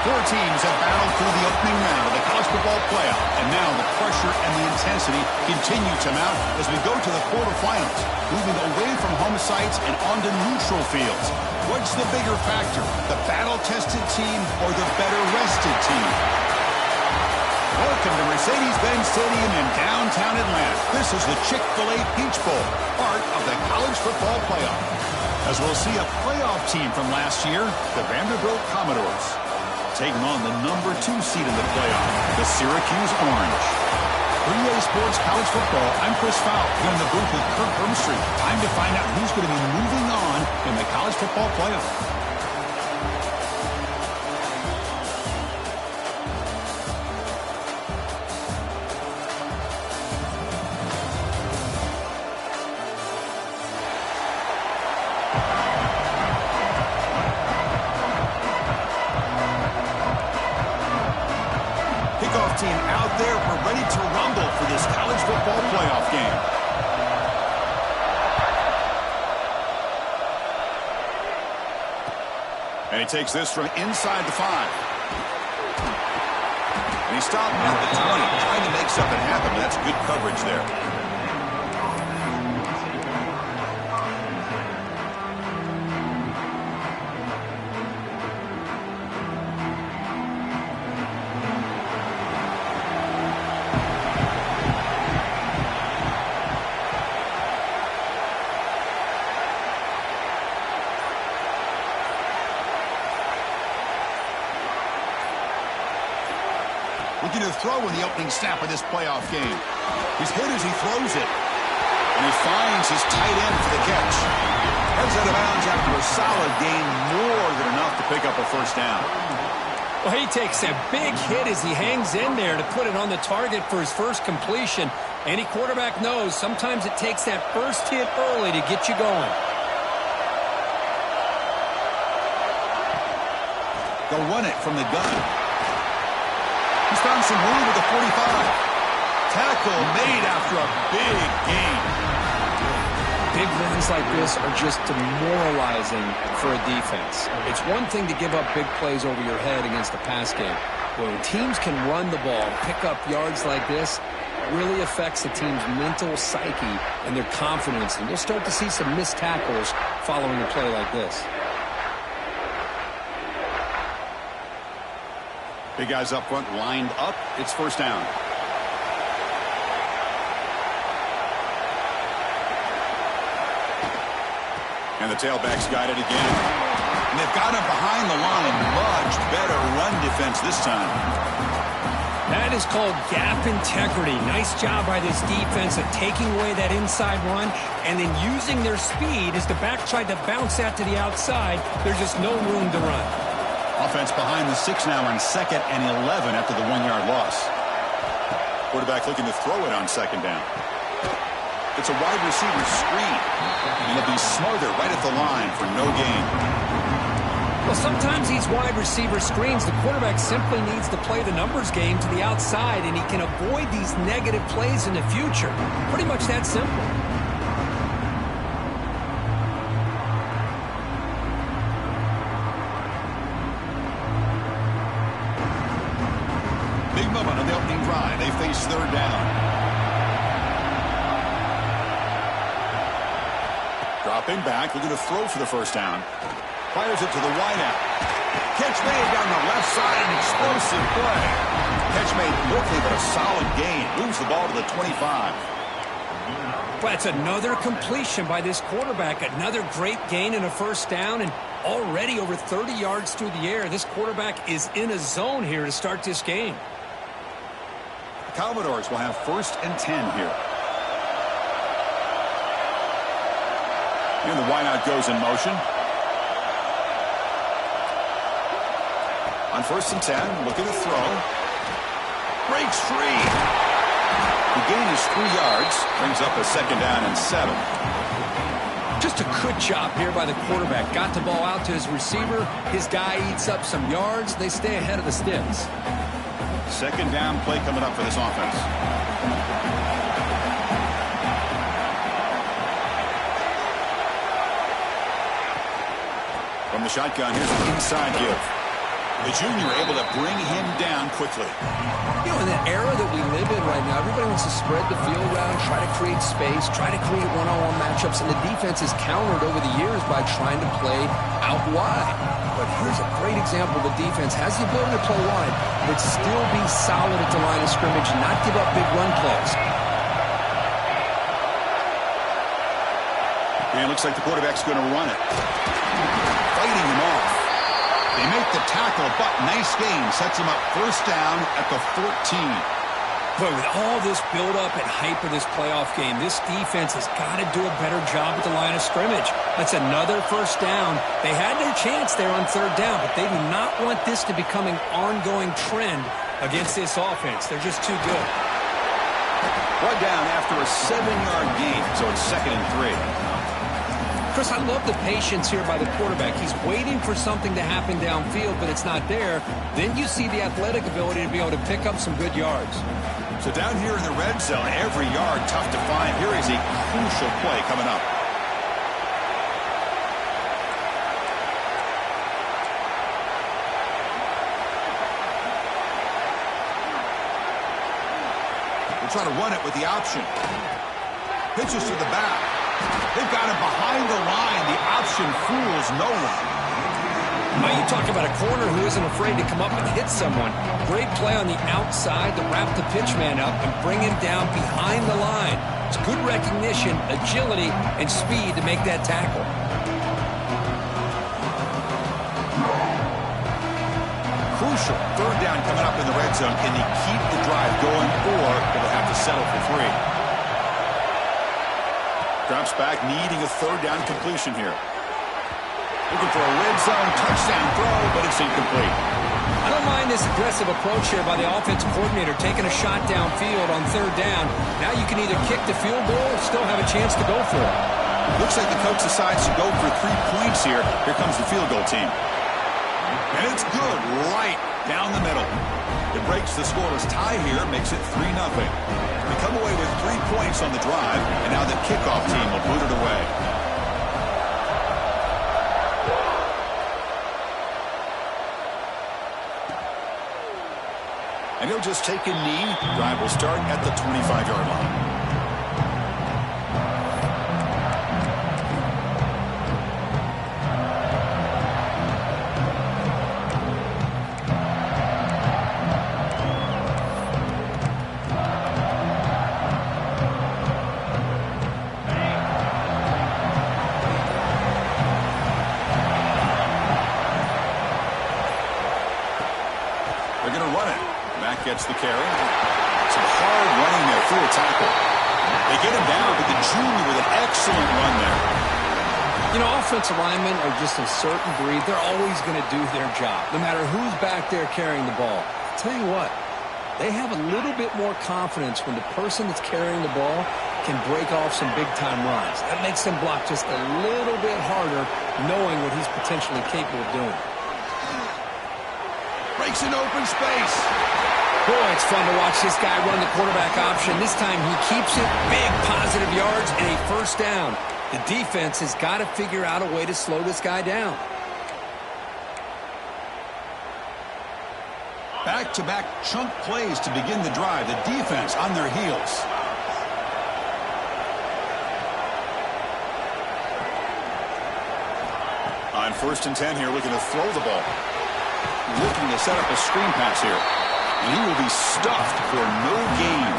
Four teams have battled through the opening round of the college football playoff, and now the pressure and the intensity continue to mount as we go to the quarterfinals, moving away from home sites and onto neutral fields. What's the bigger factor, the battle-tested team or the better-rested team? Welcome to Mercedes-Benz Stadium in downtown Atlanta. This is the Chick-fil-A Peach Bowl, part of the college football playoff. As we'll see a playoff team from last year, the Vanderbilt Commodores, taking on the number 2 seed in the playoff, the Syracuse Orange. For EA Sports College Football, I'm Chris Fowl here in the booth with Kirk Hermstreet. Time to find out who's going to be moving on in the college football playoff. Team out there, we're ready to rumble for this college football playoff game. And he takes this from inside the 5. And he stopped at the 20, trying to make something happen. That's good coverage there. Looking to throw in the opening snap of this playoff game. He's hit as he throws it. And he finds his tight end for the catch. Heads out of bounds after a solid gain, more than enough to pick up a first down. Well, he takes a big hit as he hangs in there to put it on the target for his first completion. Any quarterback knows sometimes it takes that first hit early to get you going. They'll run it from the gun. He's found some room at the 45. Tackle made after a big gain. Big runs like this are just demoralizing for a defense. It's one thing to give up big plays over your head against the pass game. But when teams can run the ball, pick up yards like this, it really affects the team's mental psyche and their confidence. And you'll start to see some missed tackles following a play like this. Big guys up front lined up. It's first down. And the tailback's got it again. And they've got him behind the line. Much better run defense this time. That is called gap integrity. Nice job by this defense at taking away that inside run and then using their speed as the back tried to bounce that to the outside. There's just no room to run. Offense behind the 6 now on 2nd and 11 after the 1-yard loss. Quarterback looking to throw it on 2nd down. It's a wide receiver screen. And he'll be smothered right at the line for no gain. Well, sometimes these wide receiver screens, the quarterback simply needs to play the numbers game to the outside, and he can avoid these negative plays in the future. Pretty much that simple. Big moment on the opening drive. They face 3rd down. Dropping back, looking to throw for the first down. Fires it to the wideout. Catch made down the left side, an explosive play. Catch made quickly, but a solid gain. Moves the ball to the 25. Well, that's another completion by this quarterback. Another great gain and a first down, and already over 30 yards through the air. This quarterback is in a zone here to start this game. The Commodores will have 1st and 10 here. And the wideout goes in motion. On 1st and 10, looking to throw. Breaks free. The gain is 3 yards. Brings up a 2nd down and 7. Just a good job here by the quarterback. Got the ball out to his receiver. His guy eats up some yards. They stay ahead of the sticks. 2nd down play coming up for this offense. From the shotgun, here's an inside give. The junior able to bring him down quickly. You know, in the era that we live in right now, everybody wants to spread the field around, try to create space, try to create one-on-one matchups, and the defense is countered over the years by trying to play out wide. But here's a great example. The defense has the ability to play wide, but still be solid at the line of scrimmage and not give up big run plays. And it looks like the quarterback's going to run it. Fighting him off. They make the tackle, but nice gain. Sets him up first down at the 14. But with all this build-up and hype of this playoff game, this defense has got to do a better job at the line of scrimmage. That's another first down. They had their chance there on third down, but they do not want this to become an ongoing trend against this offense. They're just too good. Brought down after a 7-yard gain, so it's 2nd and 3. Chris, I love the patience here by the quarterback. He's waiting for something to happen downfield, but it's not there. Then you see the athletic ability to be able to pick up some good yards. So down here in the red zone, every yard tough to find. Here is a crucial play coming up. We'll try to run it with the option. Pitches to the back. They've got him behind the line. The option fools no one. Now you talk about a corner who isn't afraid to come up and hit someone. Great play on the outside to wrap the pitch man up and bring him down behind the line. It's good recognition, agility, and speed to make that tackle. Crucial. Third down coming up in the red zone. Can they keep the drive going, or will they have to settle for 3? Drops back, needing a third down completion here. Looking for a red zone touchdown throw, but it's incomplete. I don't mind this aggressive approach here by the offensive coordinator, taking a shot downfield on third down. Now you can either kick the field goal or still have a chance to go for it. Looks like the coach decides to go for 3 points here. Here comes the field goal team. And it's good, right down the middle. It breaks the scoreless tie here, makes it 3-0. They come away with 3 points on the drive, and now the kickoff team will boot it away. And he'll just take a knee. Drive will start at the 25-yard line. Gets the carry. Some hard running there through a tackle. They get him down, but the junior with an excellent run there. You know, offensive linemen are just a certain breed. They're always going to do their job, no matter who's back there carrying the ball. I'll tell you what, they have a little bit more confidence when the person that's carrying the ball can break off some big-time runs. That makes them block just a little bit harder, knowing what he's potentially capable of doing. Breaks an open space. Boy, it's fun to watch this guy run the quarterback option. This time he keeps it. Big positive yards and a first down. The defense has got to figure out a way to slow this guy down. Back-to-back chunk plays to begin the drive. The defense on their heels. On 1st and 10 here, looking to throw the ball. Looking to set up a screen pass here. And he will be stuffed for no gain.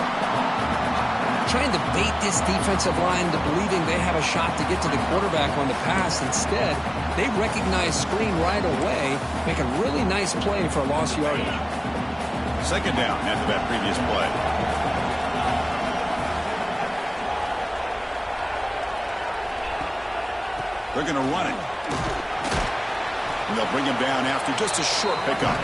Trying to bait this defensive line into believing they have a shot to get to the quarterback on the pass. Instead, they recognize screen right away, make a really nice play for a lost yardage. 2nd down after that previous play. They're going to run it. And they'll bring him down after just a short pickup.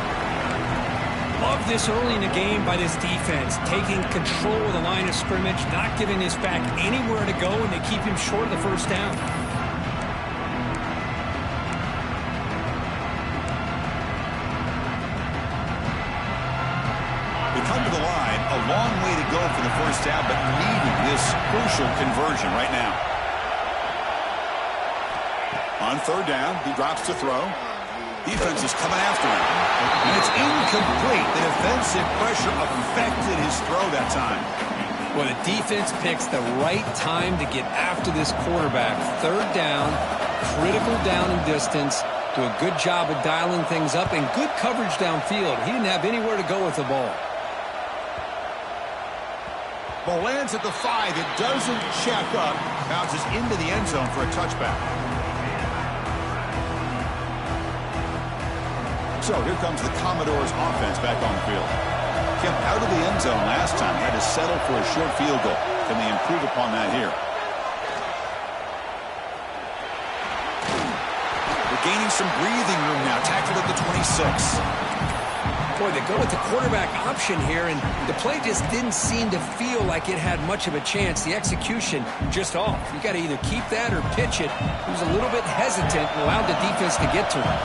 Love this early in the game by this defense, taking control of the line of scrimmage, not giving this back anywhere to go, and they keep him short of the first down. They come to the line, a long way to go for the first down, but needing this crucial conversion right now. On 3rd down, he drops to throw. Defense is coming after him. And it's incomplete. The defensive pressure affected his throw that time. Well, the defense picks the right time to get after this quarterback. Third down, critical down and distance. Do a good job of dialing things up and good coverage downfield. He didn't have anywhere to go with the ball. Ball lands at the 5. It doesn't check up. Bounces into the end zone for a touchback. So here comes the Commodores offense back on the field. Kept out of the end zone last time. Had to settle for a short field goal. Can they improve upon that here? They're gaining some breathing room now. Tackled at the 26. Boy, they go with the quarterback option here, and the play just didn't seem to feel like it had much of a chance. The execution just off. You got to either keep that or pitch it. He was a little bit hesitant and allowed the defense to get to him.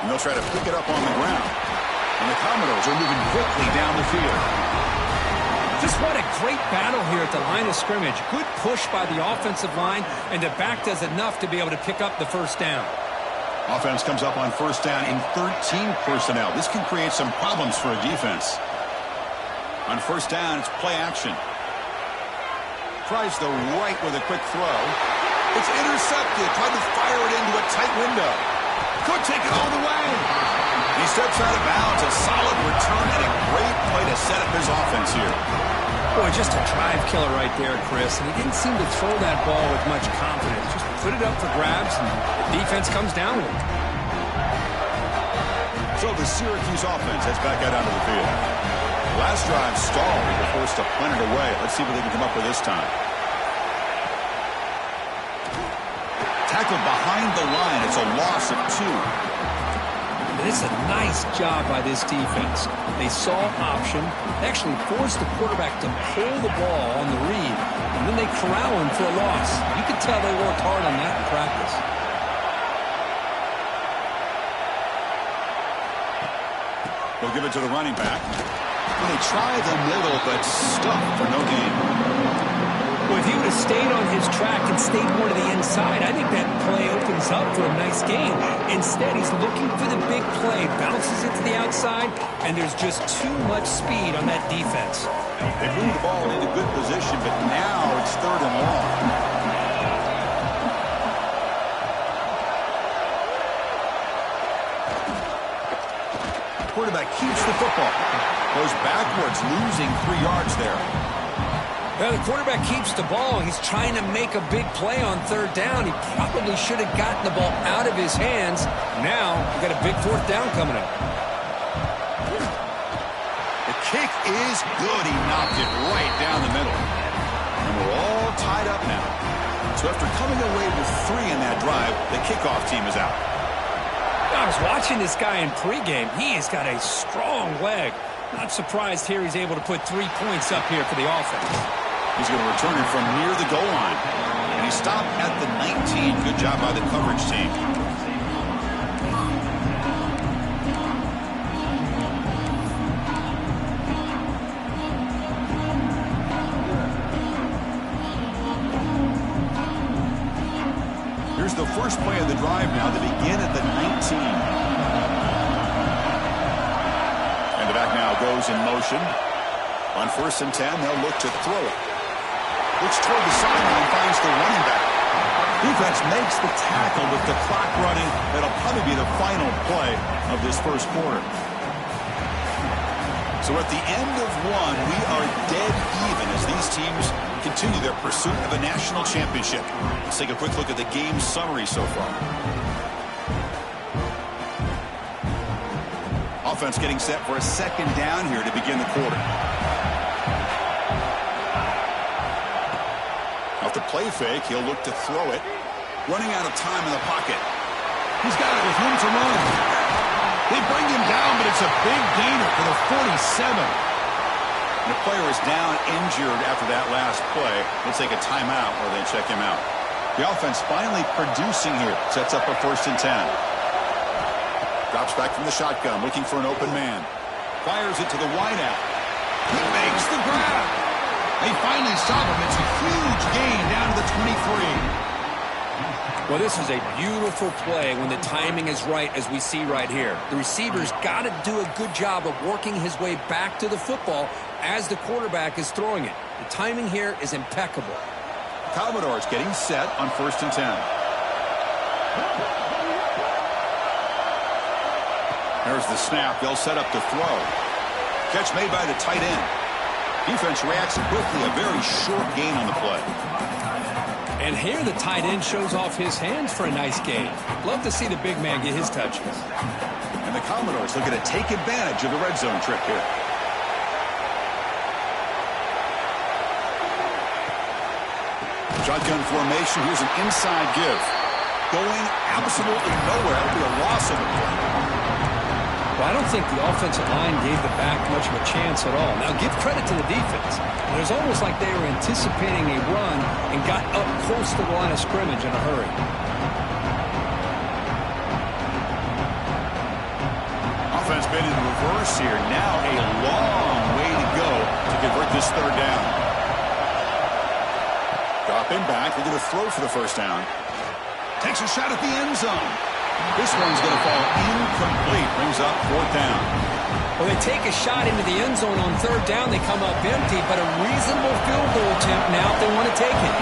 And they'll try to pick it up on the ground. And the Commodores are moving quickly down the field. Just what a great battle here at the line of scrimmage. Good push by the offensive line, and the back does enough to be able to pick up the first down. Offense comes up on first down in 13 personnel. This can create some problems for a defense. On first down, it's play action. Tries the right with a quick throw. It's intercepted. Tried to fire it into a tight window. Could take it all the way. He steps out of bounds. A solid return and a great play to set up his offense here. Boy, just a drive killer right there, Chris. And he didn't seem to throw that ball with much confidence. Just put it up for grabs, and the defense comes down with it. So the Syracuse offense heads back out onto the field. Last drive stalled. They were forced to punt it away. Let's see what they can come up with this time. Tackled behind the line. It's a loss of 2. This is a nice job by this defense. They saw option, actually forced the quarterback to pull the ball on the read, and then they corral him for a loss. You could tell they worked hard on that in practice. They'll give it to the running back. And they try the middle, but stuck for no gain. Well, if he would have stayed on his track and stayed more to the inside, I think that play opens up for a nice game. Instead, he's looking for the big play, bounces it to the outside, and there's just too much speed on that defense. They moved the ball into good position, but now it's 3rd and long. Quarterback keeps the football. Goes backwards, losing 3 yards there. Well, the quarterback keeps the ball. He's trying to make a big play on 3rd down. He probably should have gotten the ball out of his hands. Now, we've got a big 4th down coming up. The kick is good. He knocked it right down the middle. And we're all tied up now. So after coming away with 3 in that drive, the kickoff team is out. I was watching this guy in pregame. He has got a strong leg. Not surprised here he's able to put 3 points up here for the offense. He's going to return it from near the goal line. And he stopped at the 19. Good job by the coverage team. Here's the first play of the drive now. They begin at the 19. And the back now goes in motion. On 1st and 10, they'll look to throw it. Looks toward the sideline, finds the running back. Defense makes the tackle with the clock running. That'll probably be the final play of this first quarter. So at the end of 1, we are dead even as these teams continue their pursuit of a national championship. Let's take a quick look at the game summary so far. Offense getting set for a 2nd down here to begin the quarter. Off the play fake, he'll look to throw it. Running out of time in the pocket. He's got it with room to run. They bring him down, but it's a big gainer for the 47. The player is down injured after that last play. They'll take a timeout or they check him out. The offense finally producing here. Sets up a 1st and 10. Drops back from the shotgun, looking for an open man. Fires it to the wideout. He makes the grab. They finally stop him. It's a huge gain down to the 23. Well, this is a beautiful play when the timing is right, as we see right here. The receiver's got to do a good job of working his way back to the football as the quarterback is throwing it. The timing here is impeccable. Commodores getting set on 1st and 10. There's the snap. They'll set up to throw. Catch made by the tight end. Defense reacts quickly. A very short gain on the play. And here the tight end shows off his hands for a nice gain. Love to see the big man get his touches. And the Commodores looking to take advantage of the red zone trip here. Shotgun formation. Here's an inside give. Going absolutely nowhere. That'll be a loss of a play. Well, I don't think the offensive line gave the back much of a chance at all. Now, give credit to the defense. It was almost like they were anticipating a run and got up close to the line of scrimmage in a hurry. Offense been in reverse here. Now a long way to go to convert this 3rd down. Dropping back. They're going to throw for the 1st down. Takes a shot at the end zone. This one's going to fall incomplete. Brings up 4th down. Well, they take a shot into the end zone on 3rd down. They come up empty, but a reasonable field goal attempt now if they want to take it.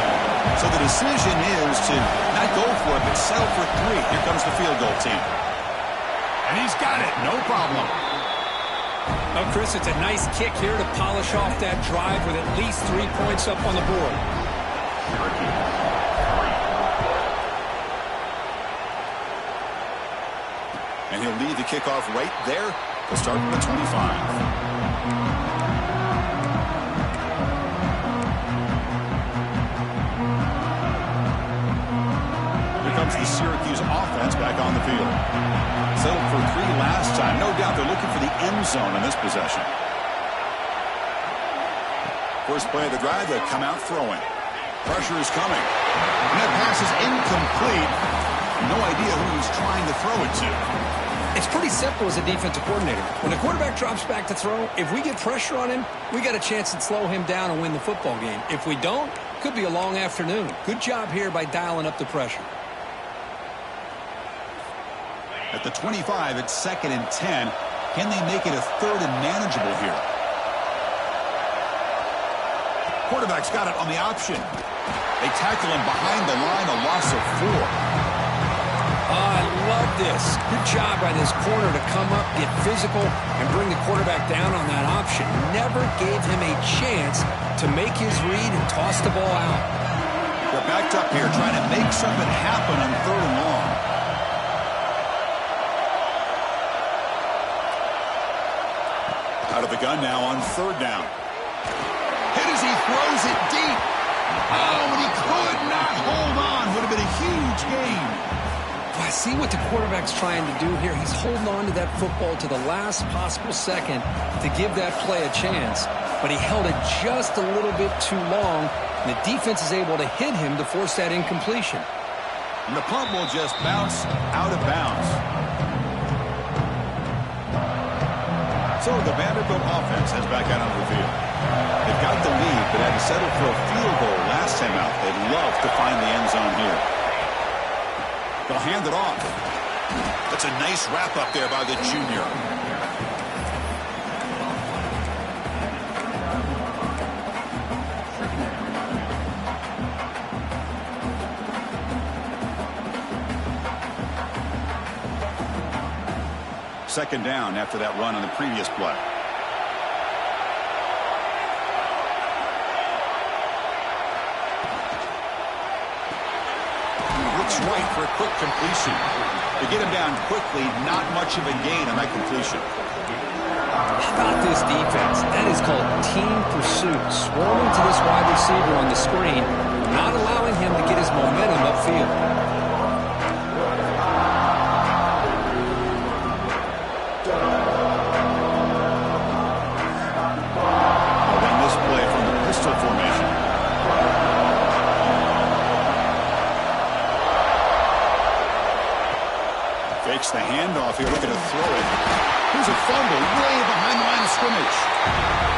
So the decision is to not go for it, but settle for 3. Here comes the field goal team. And he's got it. No problem. Well, Chris, it's a nice kick here to polish off that drive with at least 3 points up on the board. And he'll lead the kickoff right there to start from the 25. Here comes the Syracuse offense back on the field. Settled for 3 last time. No doubt they're looking for the end zone in this possession. First play of the drive, they come out throwing. Pressure is coming. And that pass is incomplete. No idea who he's trying to throw it to. It's pretty simple as a defensive coordinator. When the quarterback drops back to throw, if we get pressure on him, we got a chance to slow him down and win the football game. If we don't, could be a long afternoon. Good job here by dialing up the pressure. At the 25, it's 2nd and 10. Can they make it a 3rd and manageable here? Quarterback's got it on the option. They tackle him behind the line, a loss of 4. Oh, I love this. Good job by this corner to come up, get physical, and bring the quarterback down on that option. Never gave him a chance to make his read and toss the ball out. They're backed up here trying to make something happen on 3rd and long. Out of the gun now on 3rd down. Hit as he throws it deep. Oh, and he could not hold on. Would have been a huge gain. I see what the quarterback's trying to do here. He's holding on to that football to the last possible second to give that play a chance. But he held it just a little bit too long, and the defense is able to hit him to force that incompletion. And the punt will just bounce out of bounds. So the Vanderbilt offense heads back out onto the field. They've got the lead, but had to settle for a field goal last time out. They'd love to find the end zone here. They'll hand it off. That's a nice wrap up there by the junior. Second down after that run on the previous play. Looks right for a quick completion. To get him down quickly, not much of a gain on that completion. How about this defense? That is called team pursuit. Swarming to this wide receiver on the screen, not allowing him to get his momentum upfield. They'll run this play from the pistol formation. Fakes the handoff here, looking to throw it. Here's a fumble way behind the line of scrimmage.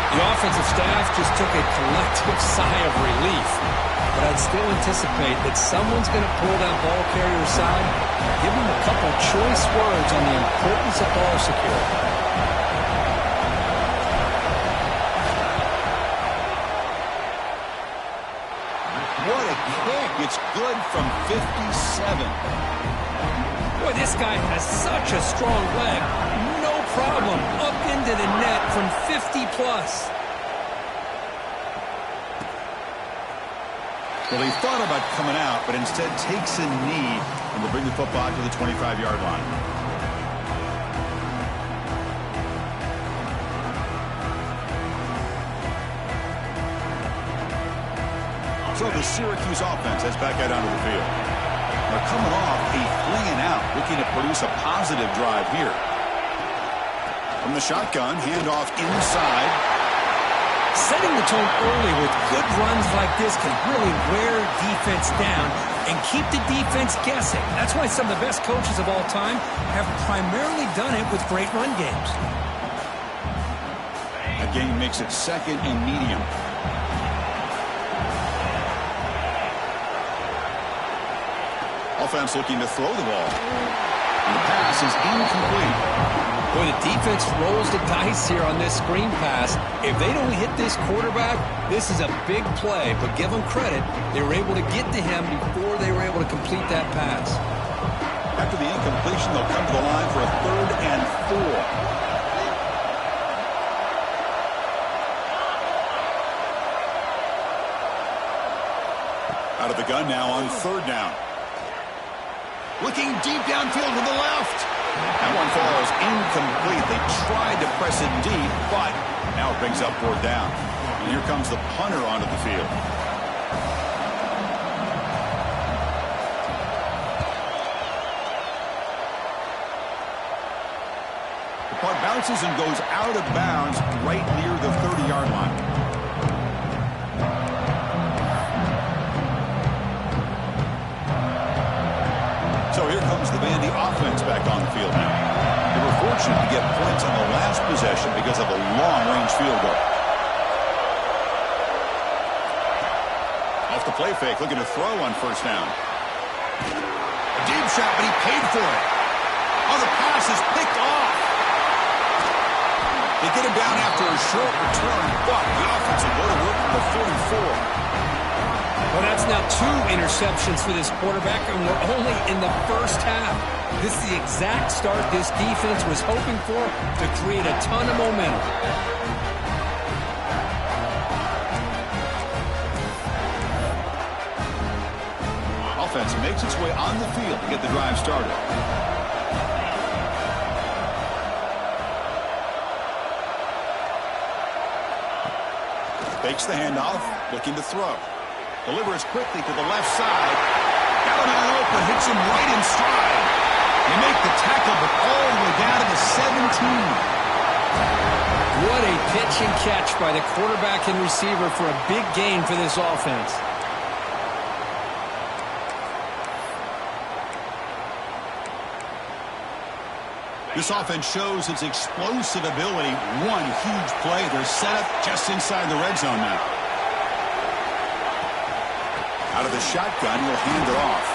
The offensive staff just took a collective sigh of relief. But I'd still anticipate that someone's going to pull that ball carrier aside, give him a couple choice words on the importance of ball security. What a kick. It's good from 57. Boy, this guy has such a strong leg. No problem. Up into the net from 50+. Well, he thought about coming out, but instead takes a knee and will bring the football to the 25-yard line. So the Syracuse offense heads back out onto the field. They're coming off a 3-and-out, looking to produce a positive drive here. From the shotgun, handoff inside. Setting the tone early with good runs like this can really wear defense down and keep the defense guessing. That's why some of the best coaches of all time have primarily done it with great run games. That game makes it 2nd and medium. Offense looking to throw the ball. And the pass is incomplete. Boy, the defense rolls the dice here on this screen pass. If they don't hit this quarterback, this is a big play. But give them credit, they were able to get to him before they were able to complete that pass. After the incompletion, they'll come to the line for a 3rd and 4. Out of the gun now on 3rd down. Looking deep downfield to the left. That one falls incomplete. They tried to press it deep, but now it brings up 4th down. And here comes the punter onto the field. The punt bounces and goes out of bounds right near the 30-yard line. So here comes the Vandy offense back on the field now. They were fortunate to get points on the last possession because of a long-range field goal. Off the play fake, looking to throw on 1st down. A deep shot, but he paid for it. Oh, the pass is picked off. They get him down after a short return, but the offense will go to work from the 44. Well, that's now 2 interceptions for this quarterback, and we're only in the 1st half. This is the exact start this defense was hoping for to create a ton of momentum. Offense makes its way on the field to get the drive started. Fakes the handoff, looking to throw. Delivers quickly to the left side. Got him out open, hits him right in stride. They make the tackle, but all the way down to the 17. What a pitch and catch by the quarterback and receiver for a big gain for this offense. This offense shows its explosive ability. One huge play. They're set up just inside the red zone now. Out of the shotgun, he'll hand it off.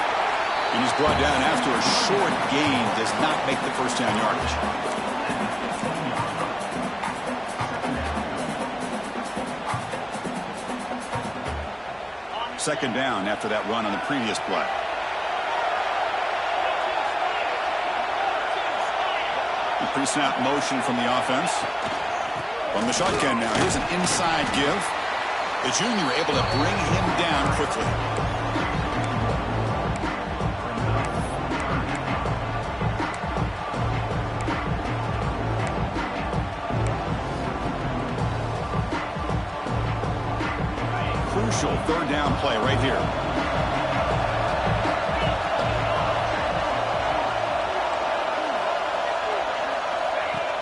And he's brought down after a short gain. Does not make the 1st down yardage. Second down after that run on the previous play. Pre-snap motion from the offense. From the shotgun now. Here's an inside give. The junior able to bring him down quickly. Crucial 3rd down play right here.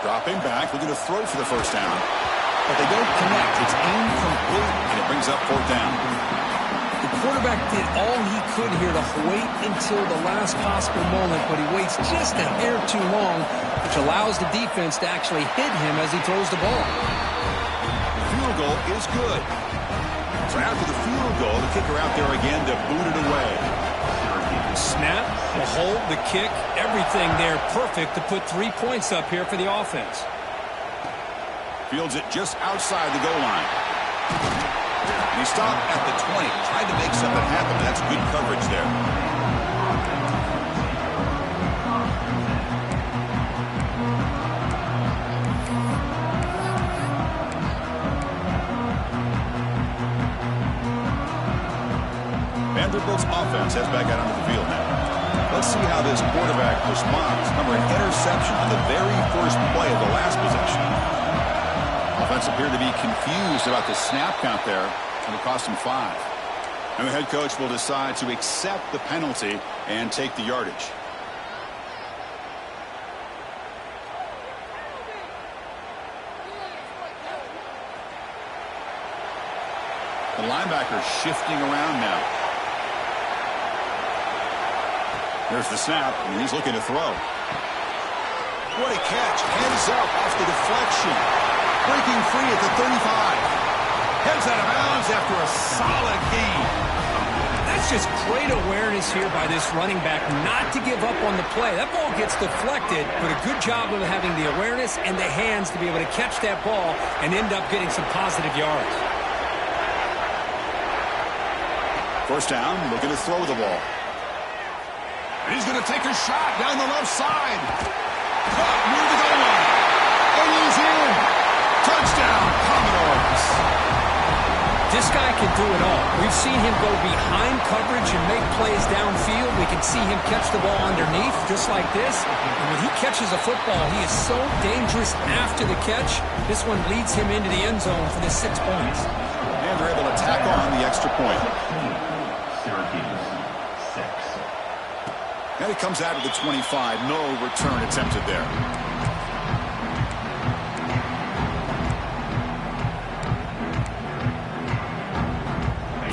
Dropping back, looking to throw for the 1st down. But they don't connect. It's incomplete, and it brings up 4th down. The quarterback did all he could here to wait until the last possible moment, but he waits just a hair too long, which allows the defense to actually hit him as he throws the ball. goal is good. So after the field goal, the kicker out there again to boot it away. Snap, the hold, the kick, everything there perfect to put 3 points up here for the offense. Fields it just outside the goal line. And he stopped at the 20. Tried to make something happen. That's good coverage there. Vanderbilt's offense heads back out onto the field now. Let's see how this quarterback responds. Remember, an interception on the very first play of the last possession. Offense appeared to be confused about the snap count there, and it cost him 5. And the head coach will decide to accept the penalty and take the yardage. The linebacker shifting around now. There's the snap, and he's looking to throw. What a catch. Hands up off the deflection. Breaking free at the 35. Heads out of bounds after a solid gain. That's just great awareness here by this running back not to give up on the play. That ball gets deflected, but a good job of having the awareness and the hands to be able to catch that ball and end up getting some positive yards. First down, looking to throw the ball. And he's going to take a shot down the left side. Caught near the goal line. And he's in. Touchdown, Commodores. This guy can do it all. We've seen him go behind coverage and make plays downfield. We can see him catch the ball underneath just like this. And when he catches a football, he is so dangerous after the catch. This one leads him into the end zone for the 6 points. And they're able to tack on the extra point. And it comes out of the 25. No return attempted there.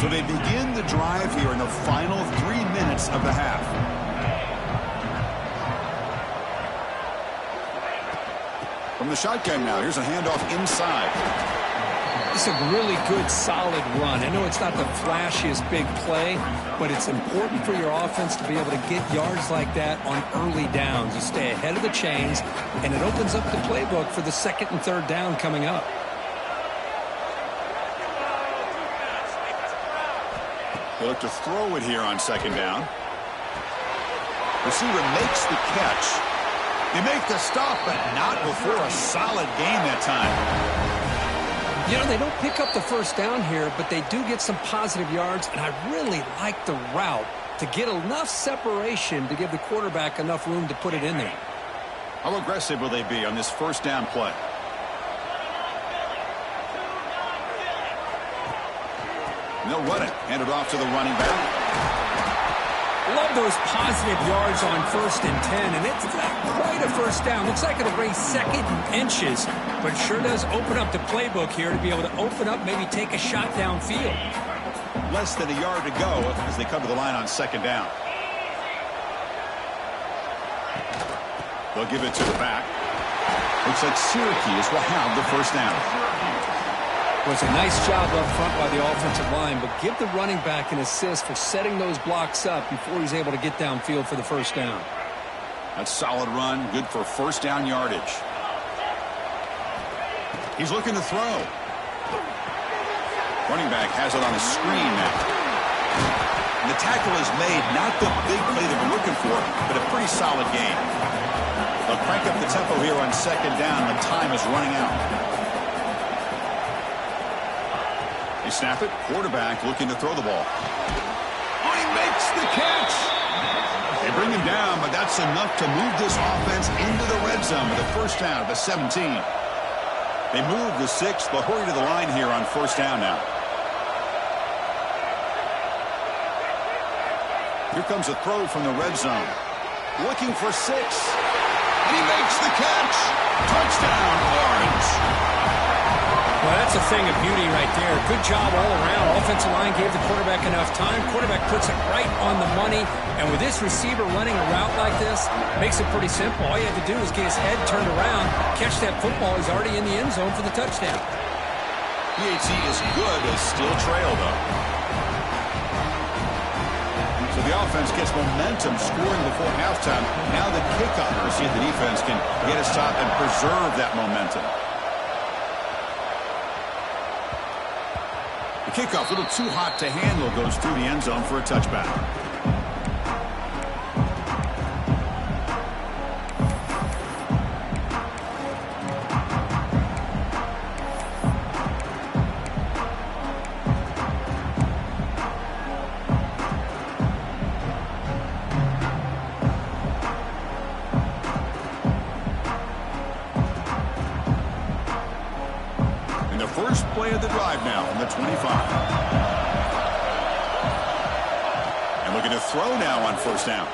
So they begin the drive here in the final 3 minutes of the half. From the shotgun now, here's a handoff inside. It's a really good, solid run. I know it's not the flashiest big play, but it's important for your offense to be able to get yards like that on early downs. You stay ahead of the chains, and it opens up the playbook for the 2nd and 3rd down coming up. They look to throw it here on 2nd down. Receiver makes the catch. They make the stop, but not before a solid gain that time. You know, they don't pick up the first down here, but they do get some positive yards, and I really like the route to get enough separation to give the quarterback enough room to put it in there. How aggressive will they be on this first down play? And they'll run it. Hand it off to the running back. Love those positive yards on 1st and 10, and it's not quite a first down. Looks like it'll raise 2nd and inches, but it sure does open up the playbook here to be able to open up, maybe take a shot downfield. Less than a yard to go as they come to the line on 2nd down. They'll give it to the back. Looks like Syracuse will have the first down. Well, it's a nice job up front by the offensive line, but give the running back an assist for setting those blocks up before he's able to get downfield for the first down. That's solid run, good for first down yardage. He's looking to throw. Running back has it on a screen now. And the tackle is made, not the big play they've been looking for, but a pretty solid gain. They'll crank up the tempo here on 2nd down. The time is running out. They snap it. Quarterback looking to throw the ball. Oh, he makes the catch. They bring him down, but that's enough to move this offense into the red zone with a first down at the 17. They move the 6. They'll hurry to the line here on 1st down now. Here comes a throw from the red zone. Looking for 6. And he makes the catch. Touchdown, Orange. Well, that's a thing of beauty right there. Good job all around. Offensive line gave the quarterback enough time. Quarterback puts it right on the money. And with this receiver running a route like this, makes it pretty simple. All you have to do is get his head turned around, catch that football. He's already in the end zone for the touchdown. PAT is good. They still trail, though. So the offense gets momentum scoring before halftime. Now the kickoff. We'll see if the defense can get a stop and preserve that momentum. The kickoff, a little too hot to handle, goes through the end zone for a touchback. First play of the drive now from the 25. And looking to throw now on first down.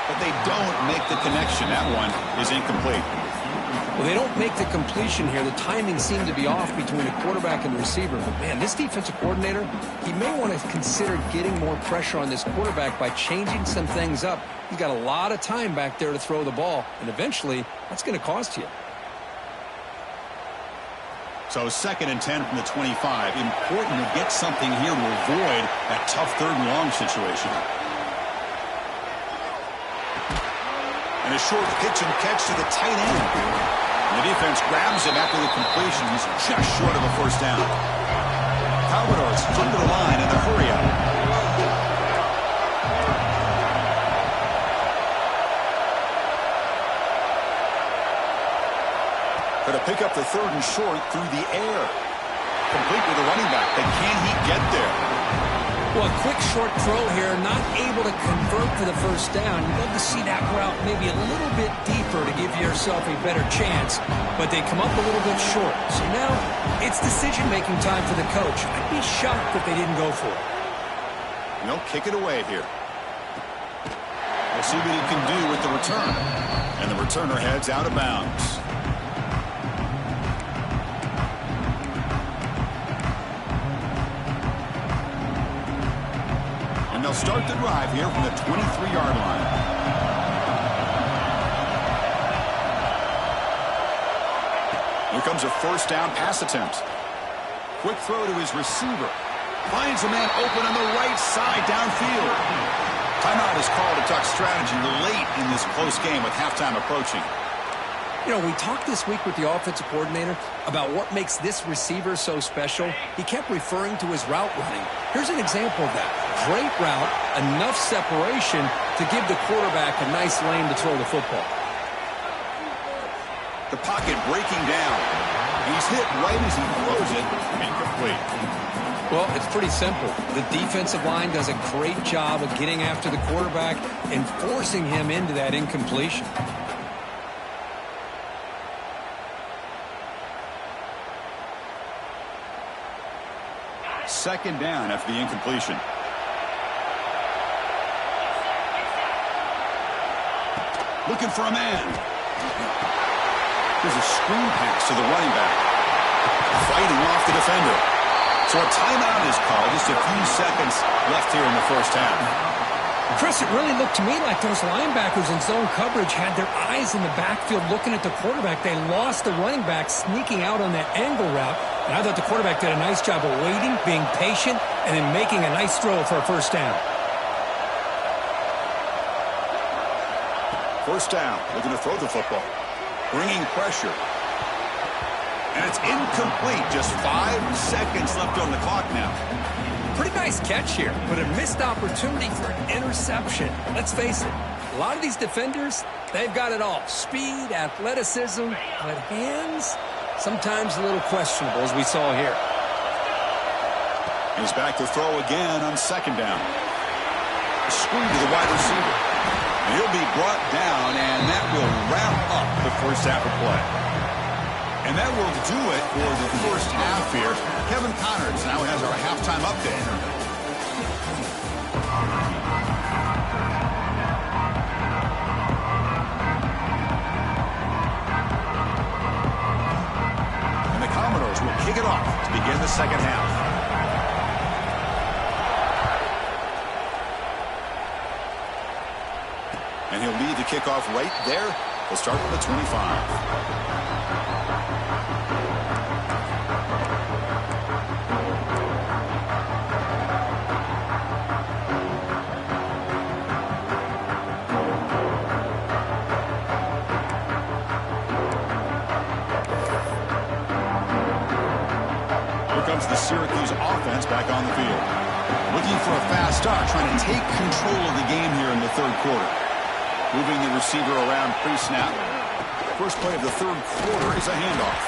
But they don't make the connection. That one is incomplete. Well, they don't make the completion here. The timing seemed to be off between the quarterback and the receiver. But, man, this defensive coordinator, he may want to consider getting more pressure on this quarterback by changing some things up. He's got a lot of time back there to throw the ball. And eventually, that's going to cost you. So 2nd and 10 from the 25. Important to get something here to avoid that tough 3rd and long situation. And a short pitch and catch to the tight end. And the defense grabs him after the completion. He's just short of a first down. Commodores under the line in the hurry up. Going to pick up the 3rd and short through the air. Complete with the running back. But can he get there? Well, a quick short throw here, not able to convert for the first down. You'd love to see that route maybe a little bit deeper to give yourself a better chance. But they come up a little bit short. So now it's decision-making time for the coach. I'd be shocked if they didn't go for it. And they'll kick it away here. We'll see what he can do with the return. And the returner heads out of bounds. They'll start the drive here from the 23-yard line. Here comes a first down pass attempt. Quick throw to his receiver. Finds a man open on the right side downfield. Timeout is called to talk strategy late in this close game with halftime approaching. You know, we talked this week with the offensive coordinator about what makes this receiver so special. He kept referring to his route running. Here's an example of that. Great route, enough separation to give the quarterback a nice lane to throw the football. The pocket breaking down. He's hit right as he throws it. Incomplete. Well, it's pretty simple. The defensive line does a great job of getting after the quarterback and forcing him into that incompletion. Second down after the incompletion. Looking for a man. There's a screen pass to the running back. Fighting off the defender. So a timeout is called. Just a few seconds left here in the first half. Chris, it really looked to me like those linebackers in zone coverage had their eyes in the backfield looking at the quarterback. They lost the running back sneaking out on that angle route. And I thought the quarterback did a nice job of waiting, being patient, and then making a nice throw for a first down. First down, looking to throw the football. Bringing pressure. And it's incomplete. Just 5 seconds left on the clock now. Pretty nice catch here, but a missed opportunity for an interception. Let's face it, a lot of these defenders, they've got it all. Speed, athleticism, but hands, sometimes a little questionable, as we saw here. He's back to throw again on second down. Screen to the wide receiver. And he'll be brought down, and that will wrap up the first half of play. And that will do it for the first half here. Kevin Connors now has our halftime update. And the Commodores will kick it off to begin the second half. And he'll lead the kickoff right there. We'll start from the 25. sends the Syracuse offense back on the field. Looking for a fast start, trying to take control of the game here in the third quarter. Moving the receiver around pre-snap. First play of the third quarter is a handoff.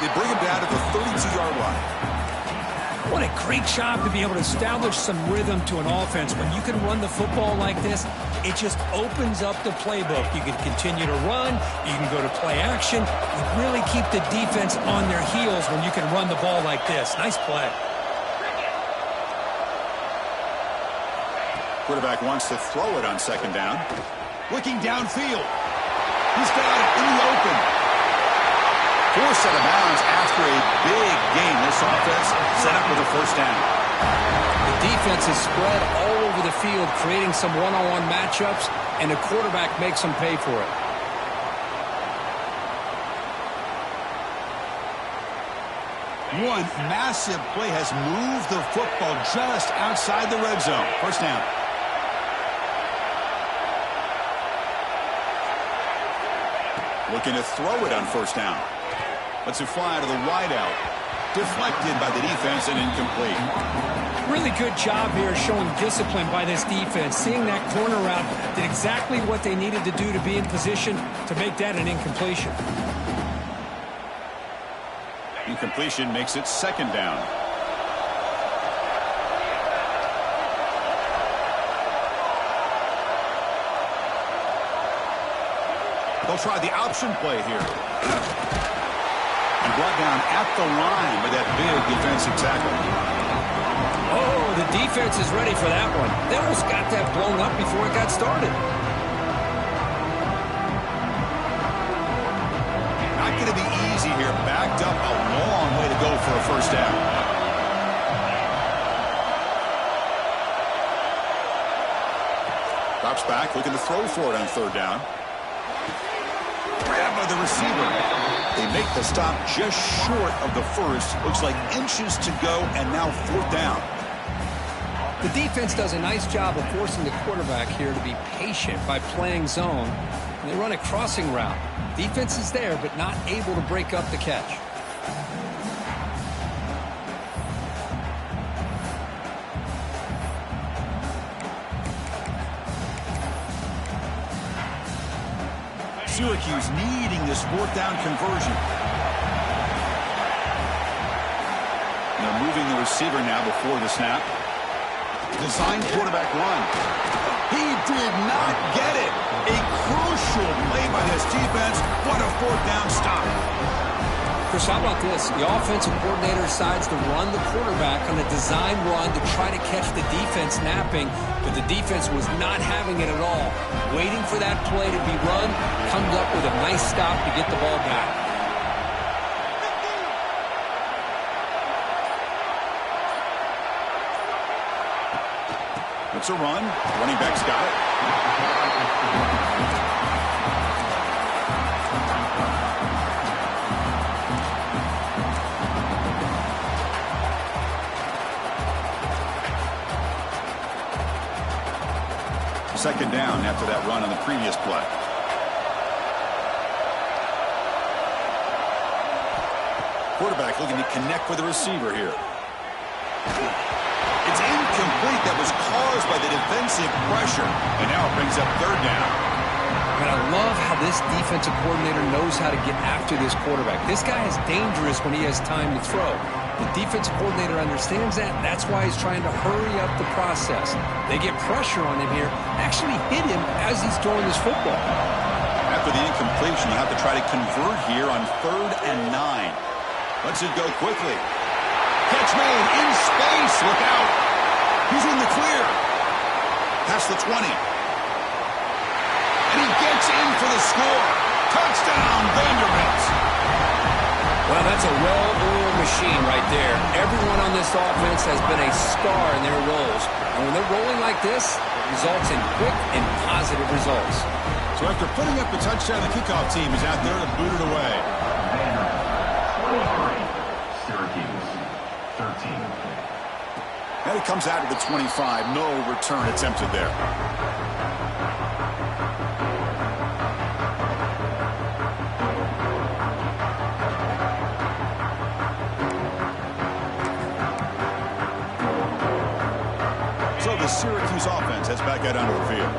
They bring him down to the 32-yard line. What a great job to be able to establish some rhythm to an offense. When you can run the football like this, it just opens up the playbook. You can continue to run. You can go to play action. You really keep the defense on their heels when you can run the ball like this. Nice play. Quarterback wants to throw it on second down. Looking downfield. He's got it in the open. Forced out of bounds after a big game. This offense set up with a first down. The defense is spread all over the field, creating some one-on-one matchups, and the quarterback makes them pay for it. One massive play has moved the football just outside the red zone. First down. Looking to throw it on first down. Lets it fly to the wideout. Deflected by the defense and incomplete. Really good job here showing discipline by this defense. Seeing that corner route, did exactly what they needed to do to be in position to make that an incompletion. Incompletion makes it second down. They'll try the option play here. And brought down at the line with that big defensive tackle. Oh, the defense is ready for that one. They almost got that blown up before it got started. Not going to be easy here. Backed up a long way to go for a first down. Drops back, looking to throw for it on third down. Grab by the receiver. They make the stop just short of the first. Looks like inches to go, and now fourth down. The defense does a nice job of forcing the quarterback here to be patient by playing zone. And they run a crossing route. Defense is there, but not able to break up the catch. Syracuse needing this fourth down conversion. They're moving the receiver now before the snap. Design quarterback run. He did not get it. A crucial play by this defense. What a fourth down stop. Chris, how about this? The offensive coordinator decides to run the quarterback on a design run to try to catch the defense napping, but the defense was not having it at all. Waiting for that play to be run, comes up with a nice stop to get the ball back. It's a run. Running back's got it. Second down after that run on the previous play. Quarterback looking to connect with the receiver here. It's incomplete. That was caused by the defensive pressure. And now it brings up third down. And I love how this defensive coordinator knows how to get after this quarterback. This guy is dangerous when he has time to throw. The defensive coordinator understands that. That's why he's trying to hurry up the process. They get pressure on him here, actually hit him as he's throwing this football. After the incompletion, you have to try to convert here on 3rd and 9. Lets it go quickly. Catch made in space. Look out. He's in the clear. Past the 20. And he gets in for the score. Touchdown, Vanderbilt. Well, that's a well-oiled machine right there. Everyone on this offense has been a star in their roles. And when they're rolling like this, it results in quick and positive results. So after putting up the touchdown, the kickoff team is out there to boot it away. Syracuse, 13. Now he comes out to the 25. No return attempted there. the Syracuse offense heads back out onto the field.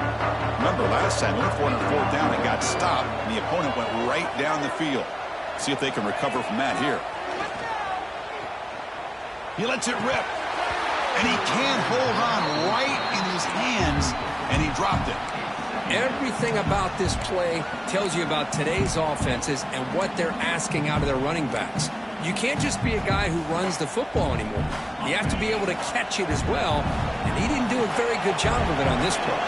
Remember, last time, went for it on 4th down and got stopped, and the opponent went right down the field. See if they can recover from that here. He lets it rip. And he can't hold on right in his hands, and he dropped it. Everything about this play tells you about today's offenses and what they're asking out of their running backs. You can't just be a guy who runs the football anymore. You have to be able to catch it as well, and he didn't do a very good job of it on this play.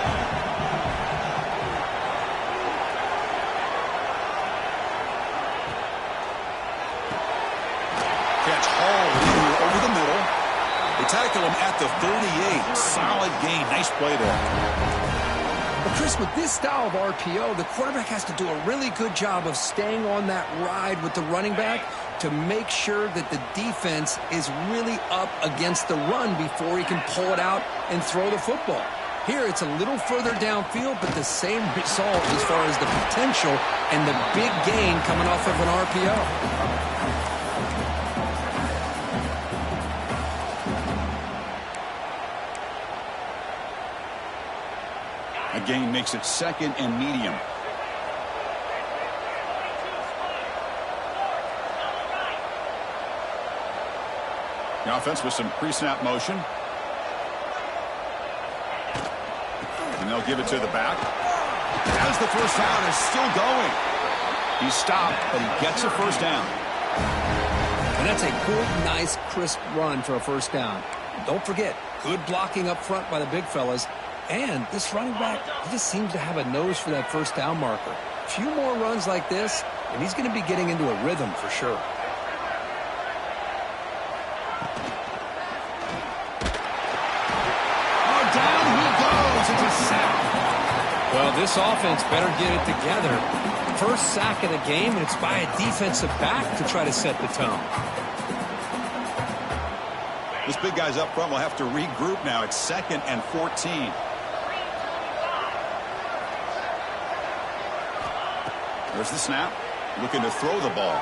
Catch hauled in here over the middle. They tackle him at the 38. Solid gain. Nice play there. But Chris, with this style of RPO, the quarterback has to do a really good job of staying on that ride with the running back to make sure that the defense is really up against the run before he can pull it out and throw the football. Here, it's a little further downfield, but the same result as far as the potential and the big gain coming off of an RPO. Gain makes it 2nd and medium. The offense with some pre-snap motion. And they'll give it to the back. As the first down is still going. He's stopped, but he gets a first down. And that's a good, nice, crisp run for a first down. Don't forget, good blocking up front by the big fellas. And this running back, he just seems to have a nose for that first down marker. A few more runs like this, and he's going to be getting into a rhythm for sure. Oh, down he goes. It's a sack. Well, this offense better get it together. First sack of the game, and it's by a defensive back to try to set the tone. This big guy's up front will have to regroup now. It's 2nd and 14. There's the snap. Looking to throw the ball.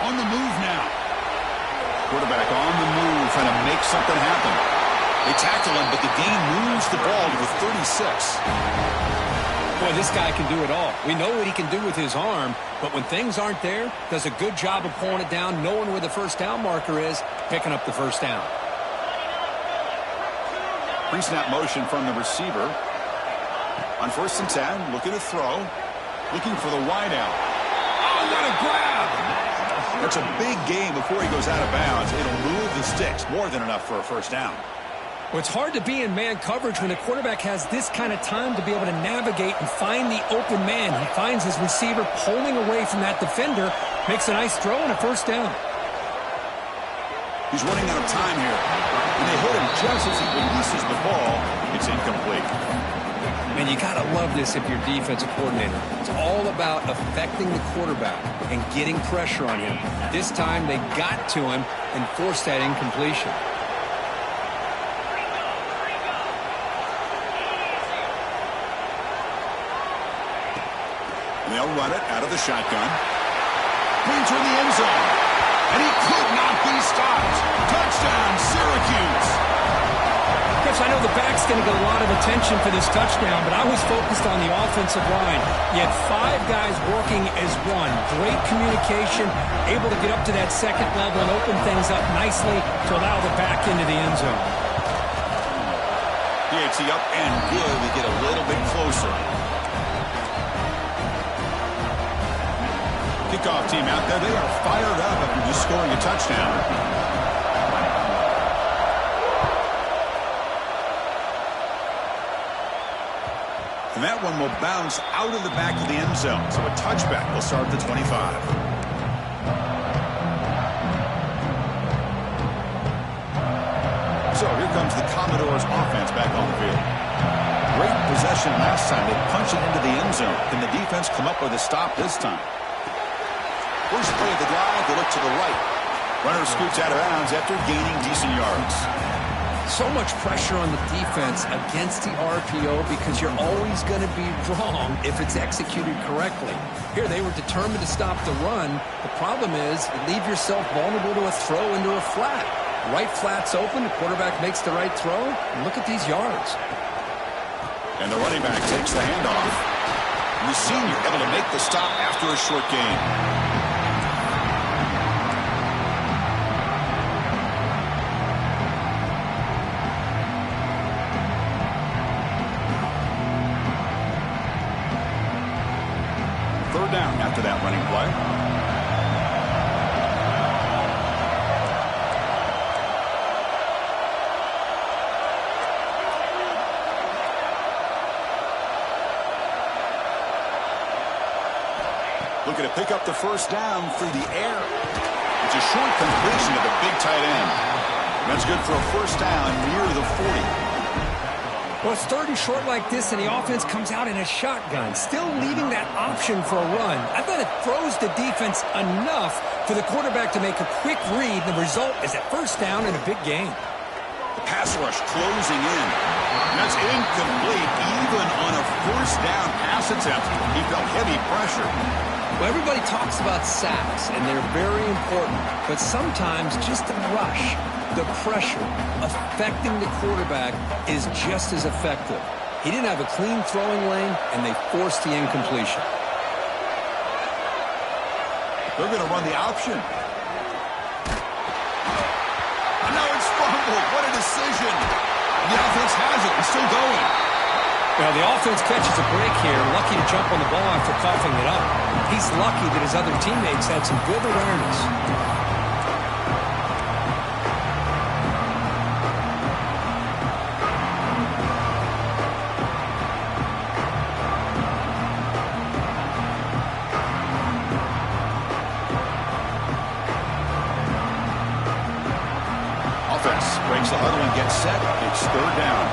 On the move now. Quarterback on the move, trying to make something happen. They tackle him, but the gain moves the ball to the 36. Boy, this guy can do it all. We know what he can do with his arm, but when things aren't there, does a good job of pulling it down, knowing where the first down marker is, picking up the first down. Pre-snap motion from the receiver. On 1st and 10, looking to throw. Looking for the wideout. Oh, what a grab! That's a big gain before he goes out of bounds. It'll move the sticks. More than enough for a first down. Well, it's hard to be in man coverage when the quarterback has this kind of time to be able to navigate and find the open man. He finds his receiver pulling away from that defender, makes a nice throw and a first down. He's running out of time here. When they hit him just as he releases the ball, it's incomplete. Man, you got to love this if you're defensive coordinator. It's all about affecting the quarterback and getting pressure on him. This time they got to him and forced that incompletion. And they'll run it out of the shotgun. Brings her in the end zone. And he could not be stopped. Touchdown, Syracuse. Chris, I know the back's going to get a lot of attention for this touchdown, but I was focused on the offensive line. You had 5 guys working as one. Great communication, able to get up to that 2nd level and open things up nicely to allow the back into the end zone. Yeah, it's the up and good. We get a little bit closer. Kickoff team out there. They are fired up after just scoring a touchdown. And that one will bounce out of the back of the end zone. So a touchback will start at the 25. So here comes the Commodores offense back on the field. Great possession last time. They punch it into the end zone. Can the defense come up with a stop this time? First play of the drive, they look to the right. Runner scoots out of bounds after gaining decent yards. So much pressure on the defense against the RPO because you're always going to be wrong if it's executed correctly. Here, they were determined to stop the run. The problem is you leave yourself vulnerable to a throw into a flat. Right flat's open. The quarterback makes the right throw. And look at these yards. And the running back takes the handoff. The senior able to make the stop after a short gain. Third down after that running play. Looking to pick up the first down through the air. It's a short completion to the big tight end. That's good for a first down near the 40. Well, it's third and short like this, and the offense comes out in a shotgun, still leaving that option for a run. I thought it throws the defense enough for the quarterback to make a quick read. The result is a first down and a big gain. The pass rush closing in. That's incomplete. Even on a first down pass attempt, he felt heavy pressure. Well, everybody talks about sacks, and they're very important. But sometimes just the rush, the pressure, affecting the quarterback is just as effective. He didn't have a clean throwing lane, and they forced the incompletion. They're going to run the option. And now it's fumbled. What a decision. The offense has it. It's still going. Well, the offense catches a break here, lucky to jump on the ball after coughing it up. He's lucky that his other teammates had some good awareness. Offense breaks the huddle and gets set. It's third down.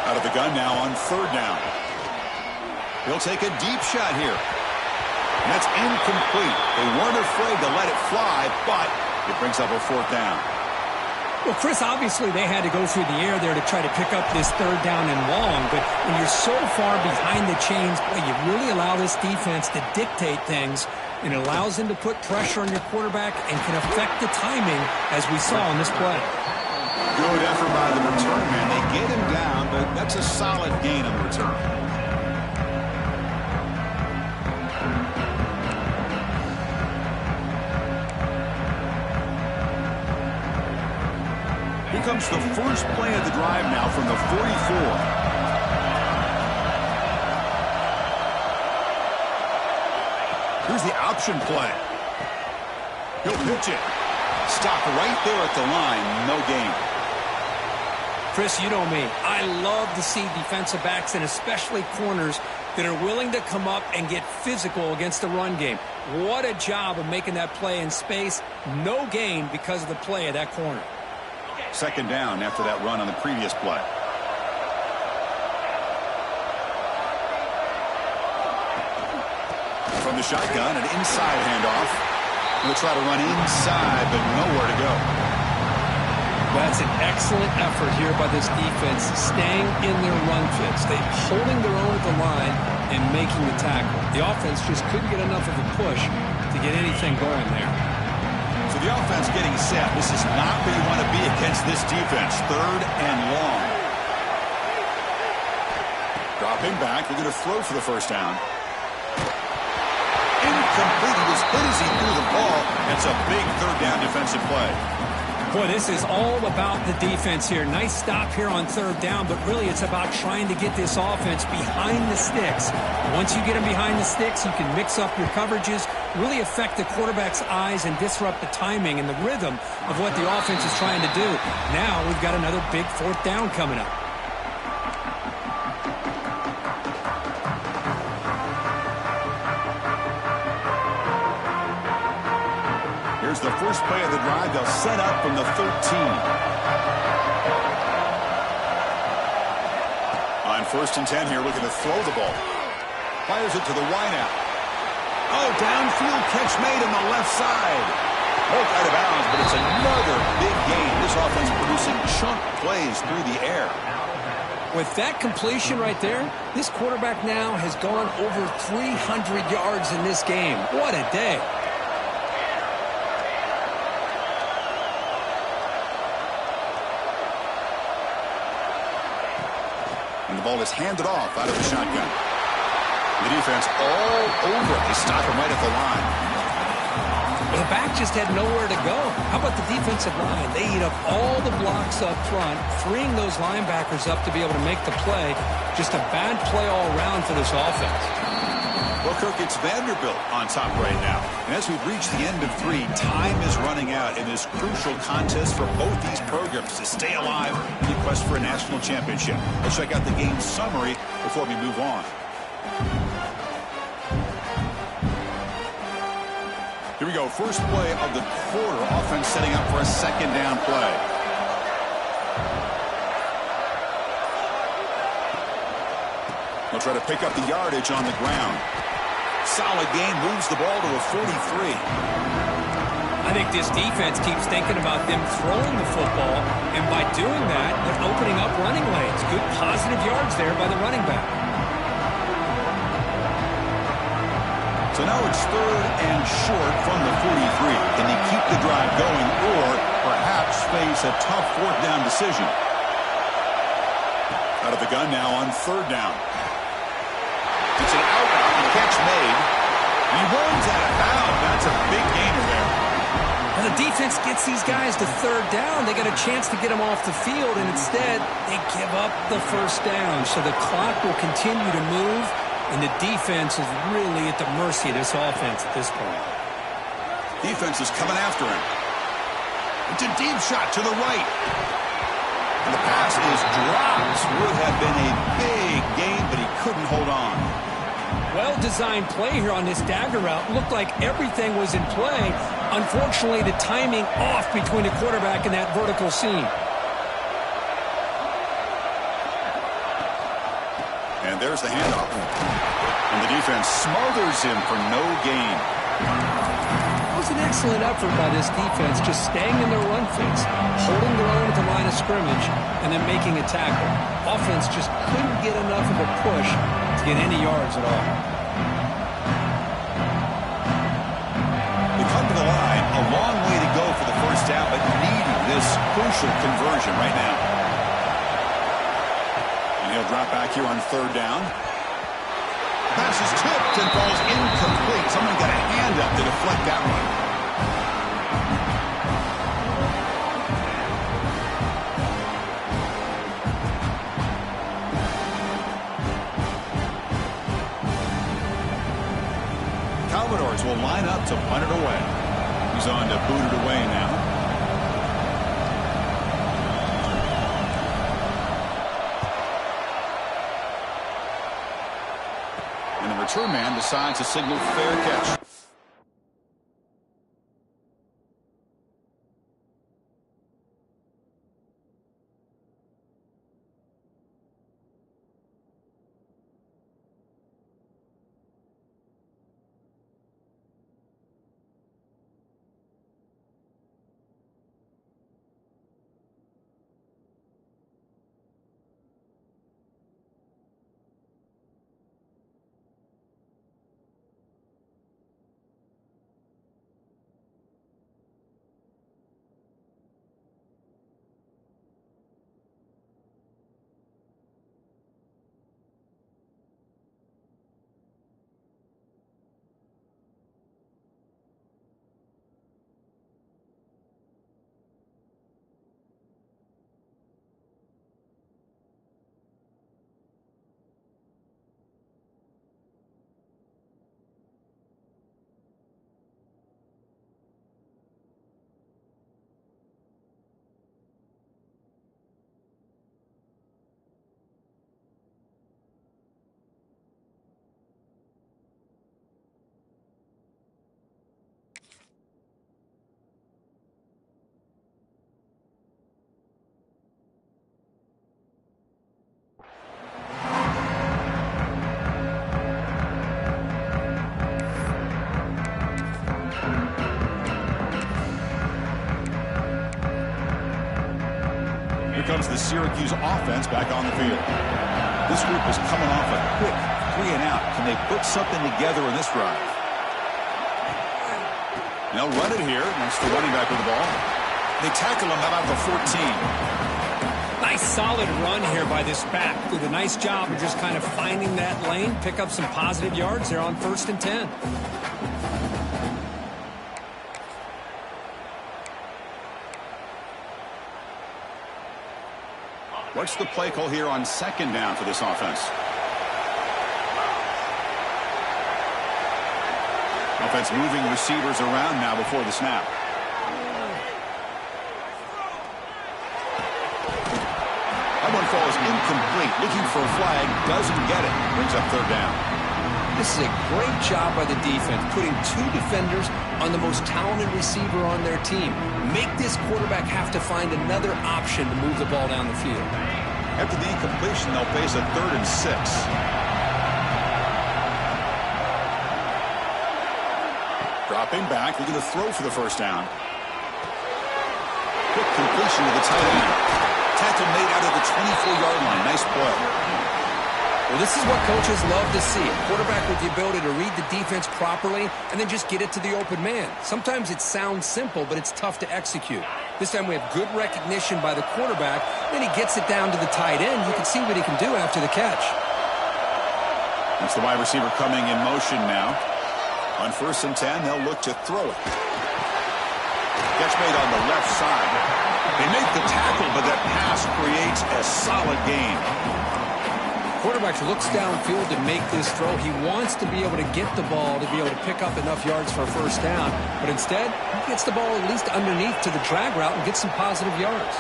Out of the gun now on third down. He'll take a deep shot here. And that's incomplete. They weren't afraid to let it fly, but it brings up a fourth down. Well, Chris, obviously they had to go through the air there to try to pick up this third down and long, but when you're so far behind the chains, boy, you really allow this defense to dictate things, and it allows them to put pressure on your quarterback and can affect the timing, as we saw on this play. Good effort by the return man. They get him down, but that's a solid gain on the return. Here comes the first play of the drive now from the 44. Here's the option play. He'll pitch it. Stop right there at the line. No gain. Chris, you know me. I love to see defensive backs and especially corners that are willing to come up and get physical against the run game. What a job of making that play in space. No gain because of the play of that corner. Second down after that run on the previous play. From the shotgun, an inside handoff. We'll try to run inside, but nowhere to go. That's an excellent effort here by this defense, staying in their run fits. They're holding their own at the line and making the tackle. The offense just couldn't get enough of a push to get anything going there. So the offense getting set. This is not where you want to be against this defense. Third and long. Dropping back. They're going to throw for the first down. Incomplete. He was hit as he threw the ball. That's a big third down defensive play. Boy, this is all about the defense here. Nice stop here on third down, but really it's about trying to get this offense behind the sticks. Once you get them behind the sticks, you can mix up your coverages, really affect the quarterback's eyes and disrupt the timing and the rhythm of what the offense is trying to do. Now we've got another big fourth down coming up. Here's the first play of the drive. They'll set up from the 13. On first and 10 here, looking to throw the ball. Fires it to the wideout. Oh, downfield catch made on the left side. Broke out of bounds, but it's another big gain. This offense producing chunk plays through the air. With that completion right there, this quarterback now has gone over 300 yards in this game. What a day. ball is handed off out of the shotgun. The defense all over. They stop him right at the line. The back just had nowhere to go. How about the defensive line? They eat up all the blocks up front, freeing those linebackers up to be able to make the play. Just a bad play all around for this offense. Well, Kirk, it's Vanderbilt on top right now. And as we've reached the end of 3, time is running out in this crucial contest for both these programs to stay alive in the quest for a national championship. Let's check out the game summary before we move on. Here we go. First play of the quarter. Offense setting up for a second down play. They'll try to pick up the yardage on the ground. Solid gain, moves the ball to a 43. I think this defense keeps thinking about them throwing the football, and by doing that, they're opening up running lanes. Good positive yards there by the running back. So now it's 3rd and short from the 43. Can they keep the drive going or perhaps face a tough 4th down decision? Out of the gun now on 3rd down. It's an out catch made. He runs out of bounds. That's a big gainer there. When the defense gets these guys to 3rd down, they got a chance to get them off the field, and instead they give up the 1st down. So the clock will continue to move. And the defense is really at the mercy of this offense at this point. Defense is coming after him. It's a deep shot to the right. And the pass is dropped. Would have been a big gain, but he couldn't hold on. Well-designed play here on this dagger route. Looked like everything was in play. Unfortunately, the timing off between the quarterback and that vertical seam. And there's the handoff. And the defense smothers him for no gain. It was an excellent effort by this defense, just staying in their run fence, holding their own at the line of scrimmage, and then making a tackle. Offense just couldn't get enough of a push to get any yards at all. They come to the line, a long way to go for the 1st down, but needing this crucial conversion right now. He'll drop back here on 3rd down. Pass is tipped and falls incomplete. Someone got a hand up to deflect that one. Commodores will line up to punt it away. He's on to boot it away now. Return man decides to signal fair catch. Comes the Syracuse offense back on the field. This group is coming off a quick 3 and out. Can they put something together in this drive? They'll run it here. That's the running back with the ball. They tackle him about the 14. Nice solid run here by this back. Did a nice job of just kind of finding that lane, pick up some positive yards there on 1st and 10. What's the play call here on 2nd down for this offense? Offense moving receivers around now before the snap. That one falls incomplete. Looking for a flag. Doesn't get it. Brings up 3rd down. This is a great job by the defense, putting 2 defenders on the most talented receiver on their team. Make this quarterback have to find another option to move the ball down the field. After the incompletion, they'll face a 3rd and 6. Dropping back, looking to throw for the 1st down. Quick completion to the tight end. Tackle made out of the 24-yard line. Nice play. Well, this is what coaches love to see. A quarterback with the ability to read the defense properly and then just get it to the open man. Sometimes it sounds simple, but it's tough to execute. This time we have good recognition by the quarterback. Then he gets it down to the tight end. You can see what he can do after the catch. That's the wide receiver coming in motion now. On 1st and 10, they'll look to throw it. Catch made on the left side. They make the tackle, but that pass creates a solid gain. Quarterback looks downfield to make this throw. He wants to be able to get the ball to be able to pick up enough yards for a 1st down. But instead, he gets the ball at least underneath to the drag route and gets some positive yards.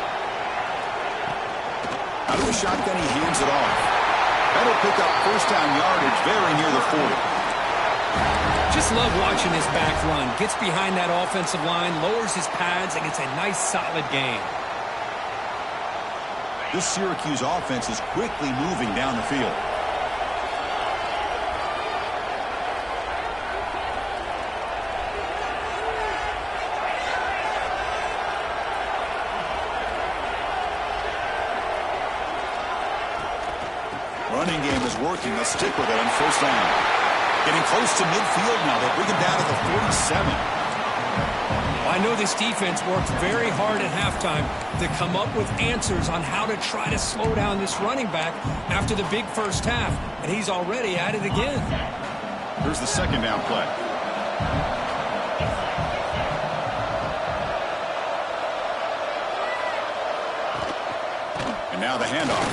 Out of the shotgun, he hands it off. That'll pick up 1st down yardage very near the 40. Just love watching this back run. Gets behind that offensive line, lowers his pads, and gets a nice solid gain. This Syracuse offense is quickly moving down the field. Running game is working. Let's stick with it on 1st down. Getting close to midfield now. They'll bring him down to the 47. I know this defense worked very hard at halftime to come up with answers on how to try to slow down this running back after the big 1st half, and he's already at it again. Here's the 2nd down play. And now the handoff.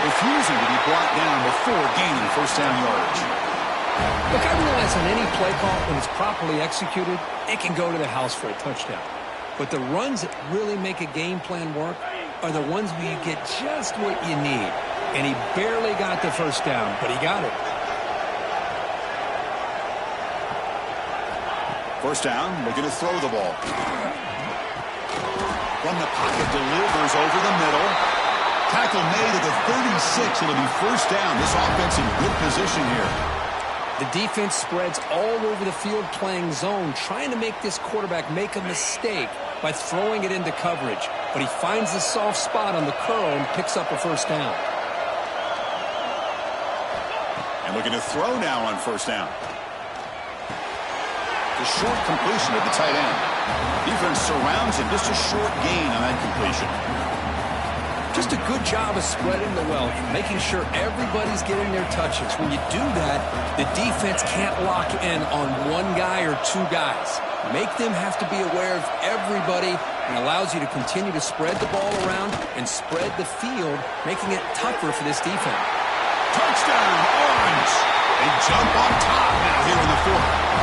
Refusing to be brought down before gaining 1st down yardage. Look, I realize on any play call, when it's properly executed, it can go to the house for a touchdown. But the runs that really make a game plan work are the ones where you get just what you need. And he barely got the 1st down, but he got it. 1st down, looking to throw the ball. From the pocket, delivers over the middle. Tackle made at the 36. It'll be 1st down. This offense in good position here. The defense spreads all over the field playing zone, trying to make this quarterback make a mistake by throwing it into coverage. But he finds the soft spot on the curl and picks up a 1st down. And looking to throw now on 1st down. The short completion of the tight end. Defense surrounds him. Just a short gain on that completion. Just a good job of spreading the wealth, making sure everybody's getting their touches. When you do that, the defense can't lock in on one guy or 2 guys. Make them have to be aware of everybody and allows you to continue to spread the ball around and spread the field, making it tougher for this defense. Touchdown, Orange! They jump on top now here in the 4th.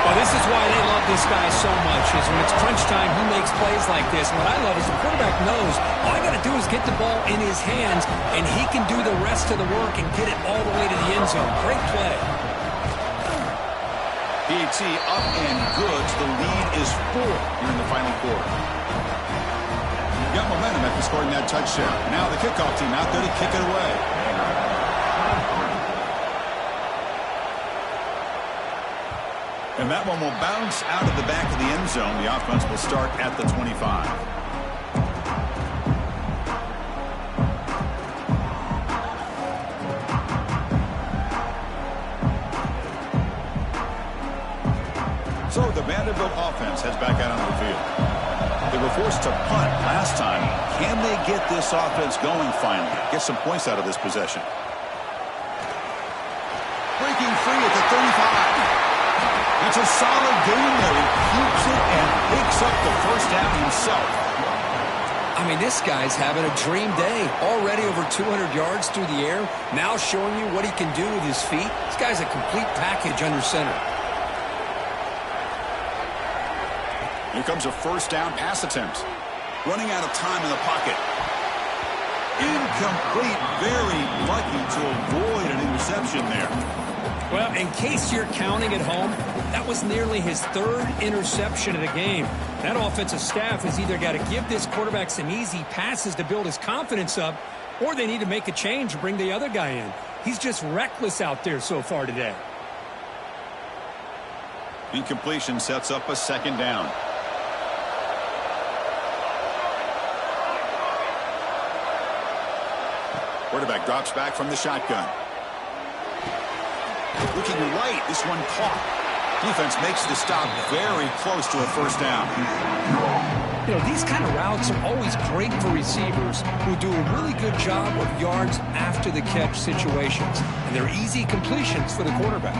Well, this is why they love this guy so much, is when it's crunch time, he makes plays like this. And what I love is the quarterback knows all I got to do is get the ball in his hands, and he can do the rest of the work and get it all the way to the end zone. Great play. PAT up and good. The lead is 4 here in the final quarter. Got momentum after scoring that touchdown. Now the kickoff team out there to kick it away. And that one will bounce out of the back of the end zone. The offense will start at the 25. So the Vanderbilt offense heads back out on the field. They were forced to punt last time. Can they get this offense going finally? Get some points out of this possession. Breaking free at the 35. It's a solid game there. He keeps it and picks up the first down himself. I mean, this guy's having a dream day. Already over 200 yards through the air. Now showing you what he can do with his feet. This guy's a complete package under center. Here comes a first down pass attempt. Running out of time in the pocket. Incomplete. Very lucky to avoid an interception there. Well, in case you're counting at home, that was nearly his third interception of the game. That offensive staff has either got to give this quarterback some easy passes to build his confidence up, or they need to make a change and bring the other guy in. He's just reckless out there so far today. Incompletion sets up a second down. Quarterback drops back from the shotgun. Looking right, this one caught. Defense makes the stop very close to a first down. You know, these kind of routes are always great for receivers who do a really good job of yards after the catch situations. And they're easy completions for the quarterback.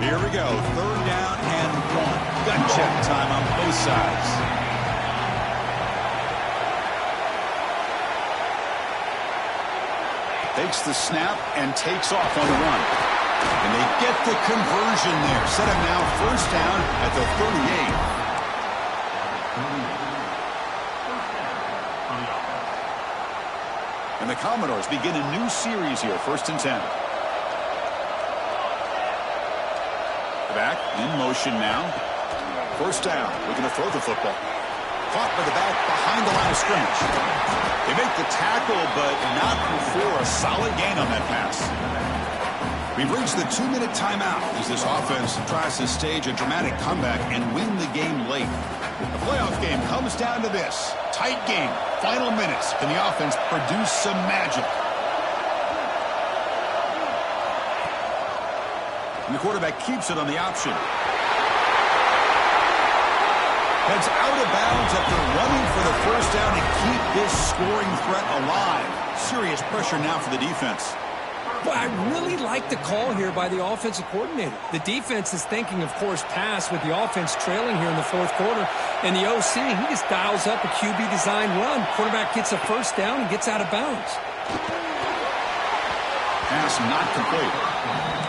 Here we go. Third down and 1. Gut check time on both sides. Takes the snap and takes off on the run. And they get the conversion there. Set him now first down at the 38. And the Commodores begin a new series here, 1st and 10. Back in motion now. First down. Looking to throw the football. Caught by the back behind the line of scrimmage. They make the tackle, but not before a solid gain on that pass. We've reached the 2-minute timeout as this offense tries to stage a dramatic comeback and win the game late. The playoff game comes down to this. Tight game. Final minutes. Can the offense produce some magic? And the quarterback keeps it on the option. Heads out of bounds after running for the first down to keep this scoring threat alive. Serious pressure now for the defense. Well, I really like the call here by the offensive coordinator. The defense is thinking, of course, pass with the offense trailing here in the 4th quarter. And the OC, he just dials up a QB design run. Quarterback gets a first down and gets out of bounds. Pass not complete.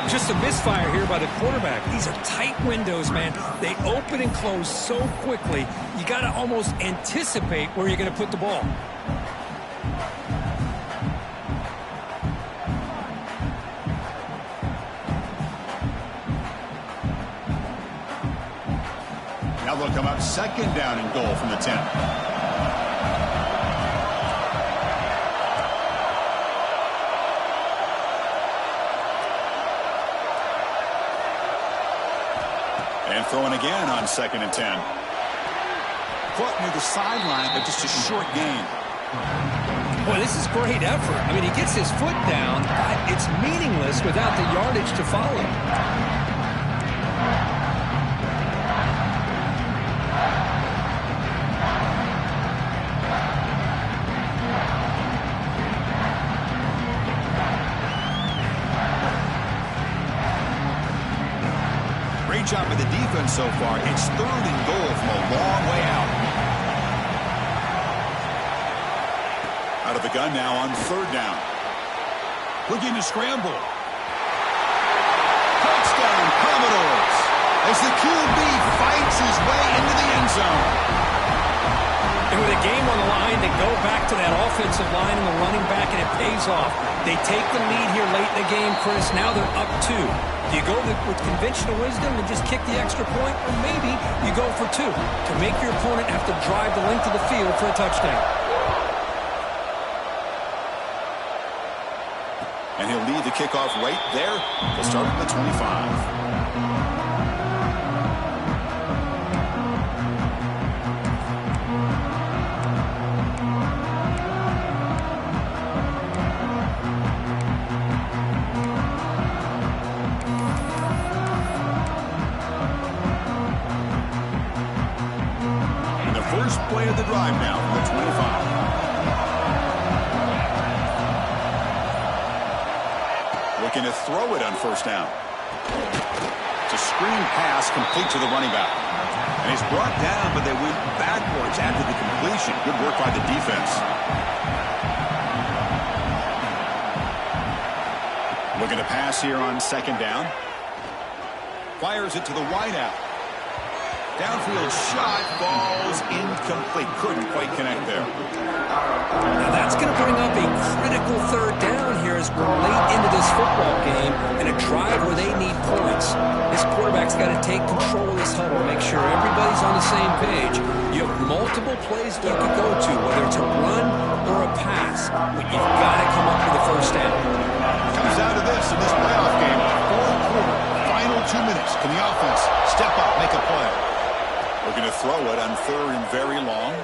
Just a misfire here by the quarterback. These are tight windows, man. They open and close so quickly, you got to almost anticipate where you're going to put the ball. Now they'll come up second down and goal from the 10. And throwing again on 2nd and 10. Caught near the sideline, but just a short gain. Boy, this is great effort. I mean, he gets his foot down, but it's meaningless without the yardage to follow. Great job by the defense so far. It's 3rd and goal from a long way out. Out of the gun now on 3rd down. Looking to scramble. Touchdown, Commodores. As the QB fights his way into the end zone. And with a game on the line, they go back to that offensive line and the running back, and it pays off. They take the lead here late in the game, Chris. Now they're up 2. Do you go with conventional wisdom and just kick the extra point? Or maybe you go for 2 to make your opponent have to drive the length of the field for a touchdown. And he'll lead the kickoff right there. They'll start at the 25. of the drive now from the 25. Looking to throw it on first down. It's a screen pass complete to the running back. And he's brought down, but they went backwards after the completion. Good work by the defense. Looking to pass here on second down. Fires it to the wideout. Downfield shot falls incomplete. Couldn't quite connect there. Now that's going to bring up a critical third down here as we're late into this football game and a drive where they need points. This quarterback's got to take control of this huddle, make sure everybody's on the same page. You have multiple plays you could go to, whether it's a run or a pass, but you've got to come up with a first down. Comes down to this in this playoff game. Fourth quarter, final 2 minutes. Can the offense step up, make a play? Looking to throw it on third and very long.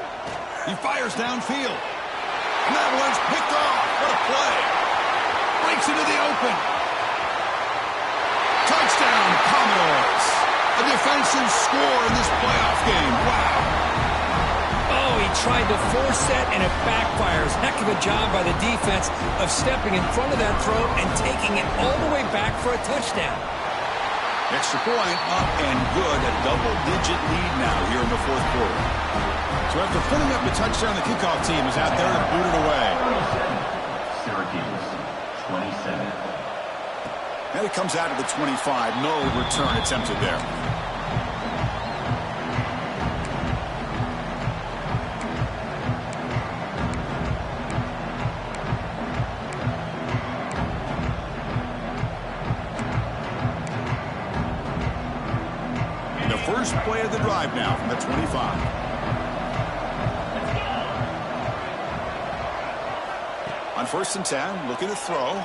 He fires downfield. And that one's picked off. What a play. Breaks into the open. Touchdown, Commodores. A defensive score in this playoff game. Wow. Oh, he tried to force that, and it backfires. Heck of a job by the defense of stepping in front of that throw and taking it all the way back for a touchdown. Extra point up and good. A double-digit lead now here in the fourth quarter. So after putting up the touchdown, the kickoff team is out there to boot it away. Syracuse, 27. And it comes out of the 25. No return attempted there. First play of the drive now from the 25. On first and 10, looking to throw.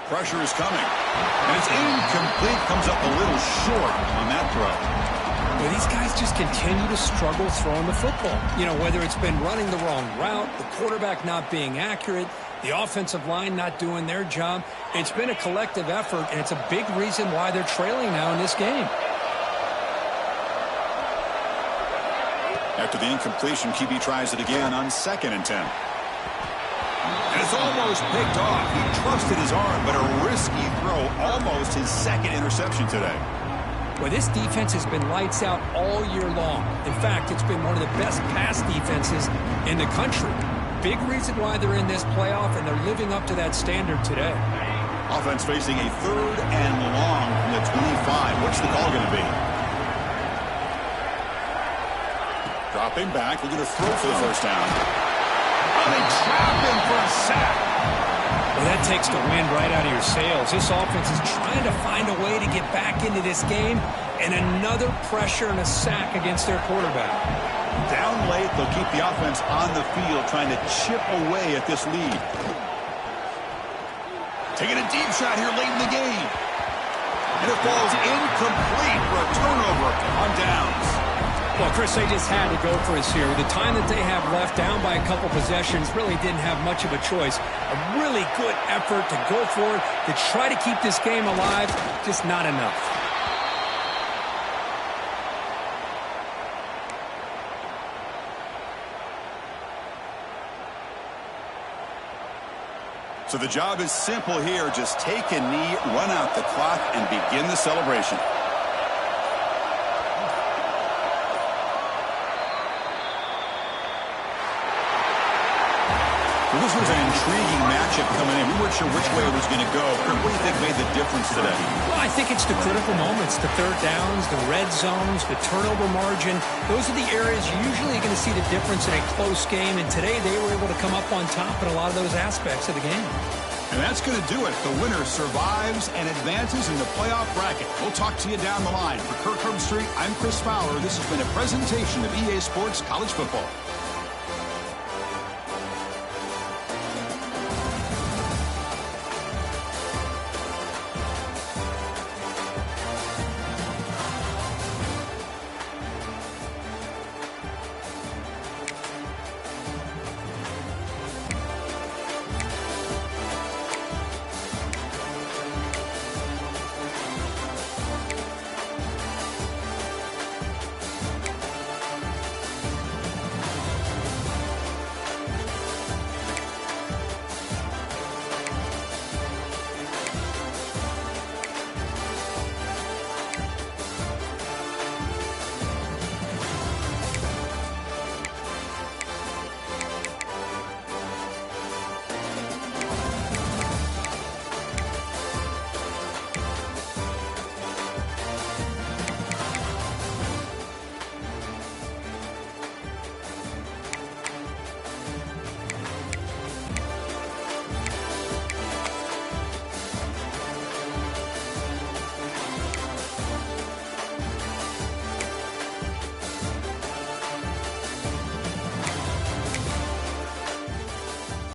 Pressure is coming. And it's incomplete. Comes up a little short on that throw. Well, these guys just continue to struggle throwing the football. You know, whether it's been running the wrong route, the quarterback not being accurate, the offensive line not doing their job. It's been a collective effort, and it's a big reason why they're trailing now in this game. After the incompletion, QB tries it again on second and 10. And it's almost picked off. He trusted his arm, but a risky throw. Almost his second interception today. Well, this defense has been lights out all year long. In fact, it's been one of the best pass defenses in the country. Big reason why they're in this playoff, and they're living up to that standard today. Offense facing a third and long from the 25. What's the call going to be? Dropping back, looking to throw for the first down. Oh, they trap him for a sack. Well, that takes the wind right out of your sails. This offense is trying to find a way to get back into this game, and another pressure and a sack against their quarterback. Down late, they'll keep the offense on the field, trying to chip away at this lead. Taking a deep shot here late in the game. And it falls incomplete for a turnover on downs. Well, Chris, they just had to go for us here. With the time that they have left, down by a couple possessions, really didn't have much of a choice. A really good effort to go for it, to try to keep this game alive, just not enough. So the job is simple here. Just take a knee, run out the clock, and begin the celebration. Well, this was an intriguing matchup coming in. We weren't sure which way it was going to go. What do you think made the difference today? Well, I think it's the critical moments, the third downs, the red zones, the turnover margin. Those are the areas you're usually going to see the difference in a close game, and today they were able to come up on top in a lot of those aspects of the game. And that's going to do it. The winner survives and advances in the playoff bracket. We'll talk to you down the line. For Kirk Herbstreit, I'm Chris Fowler. This has been a presentation of EA Sports College Football.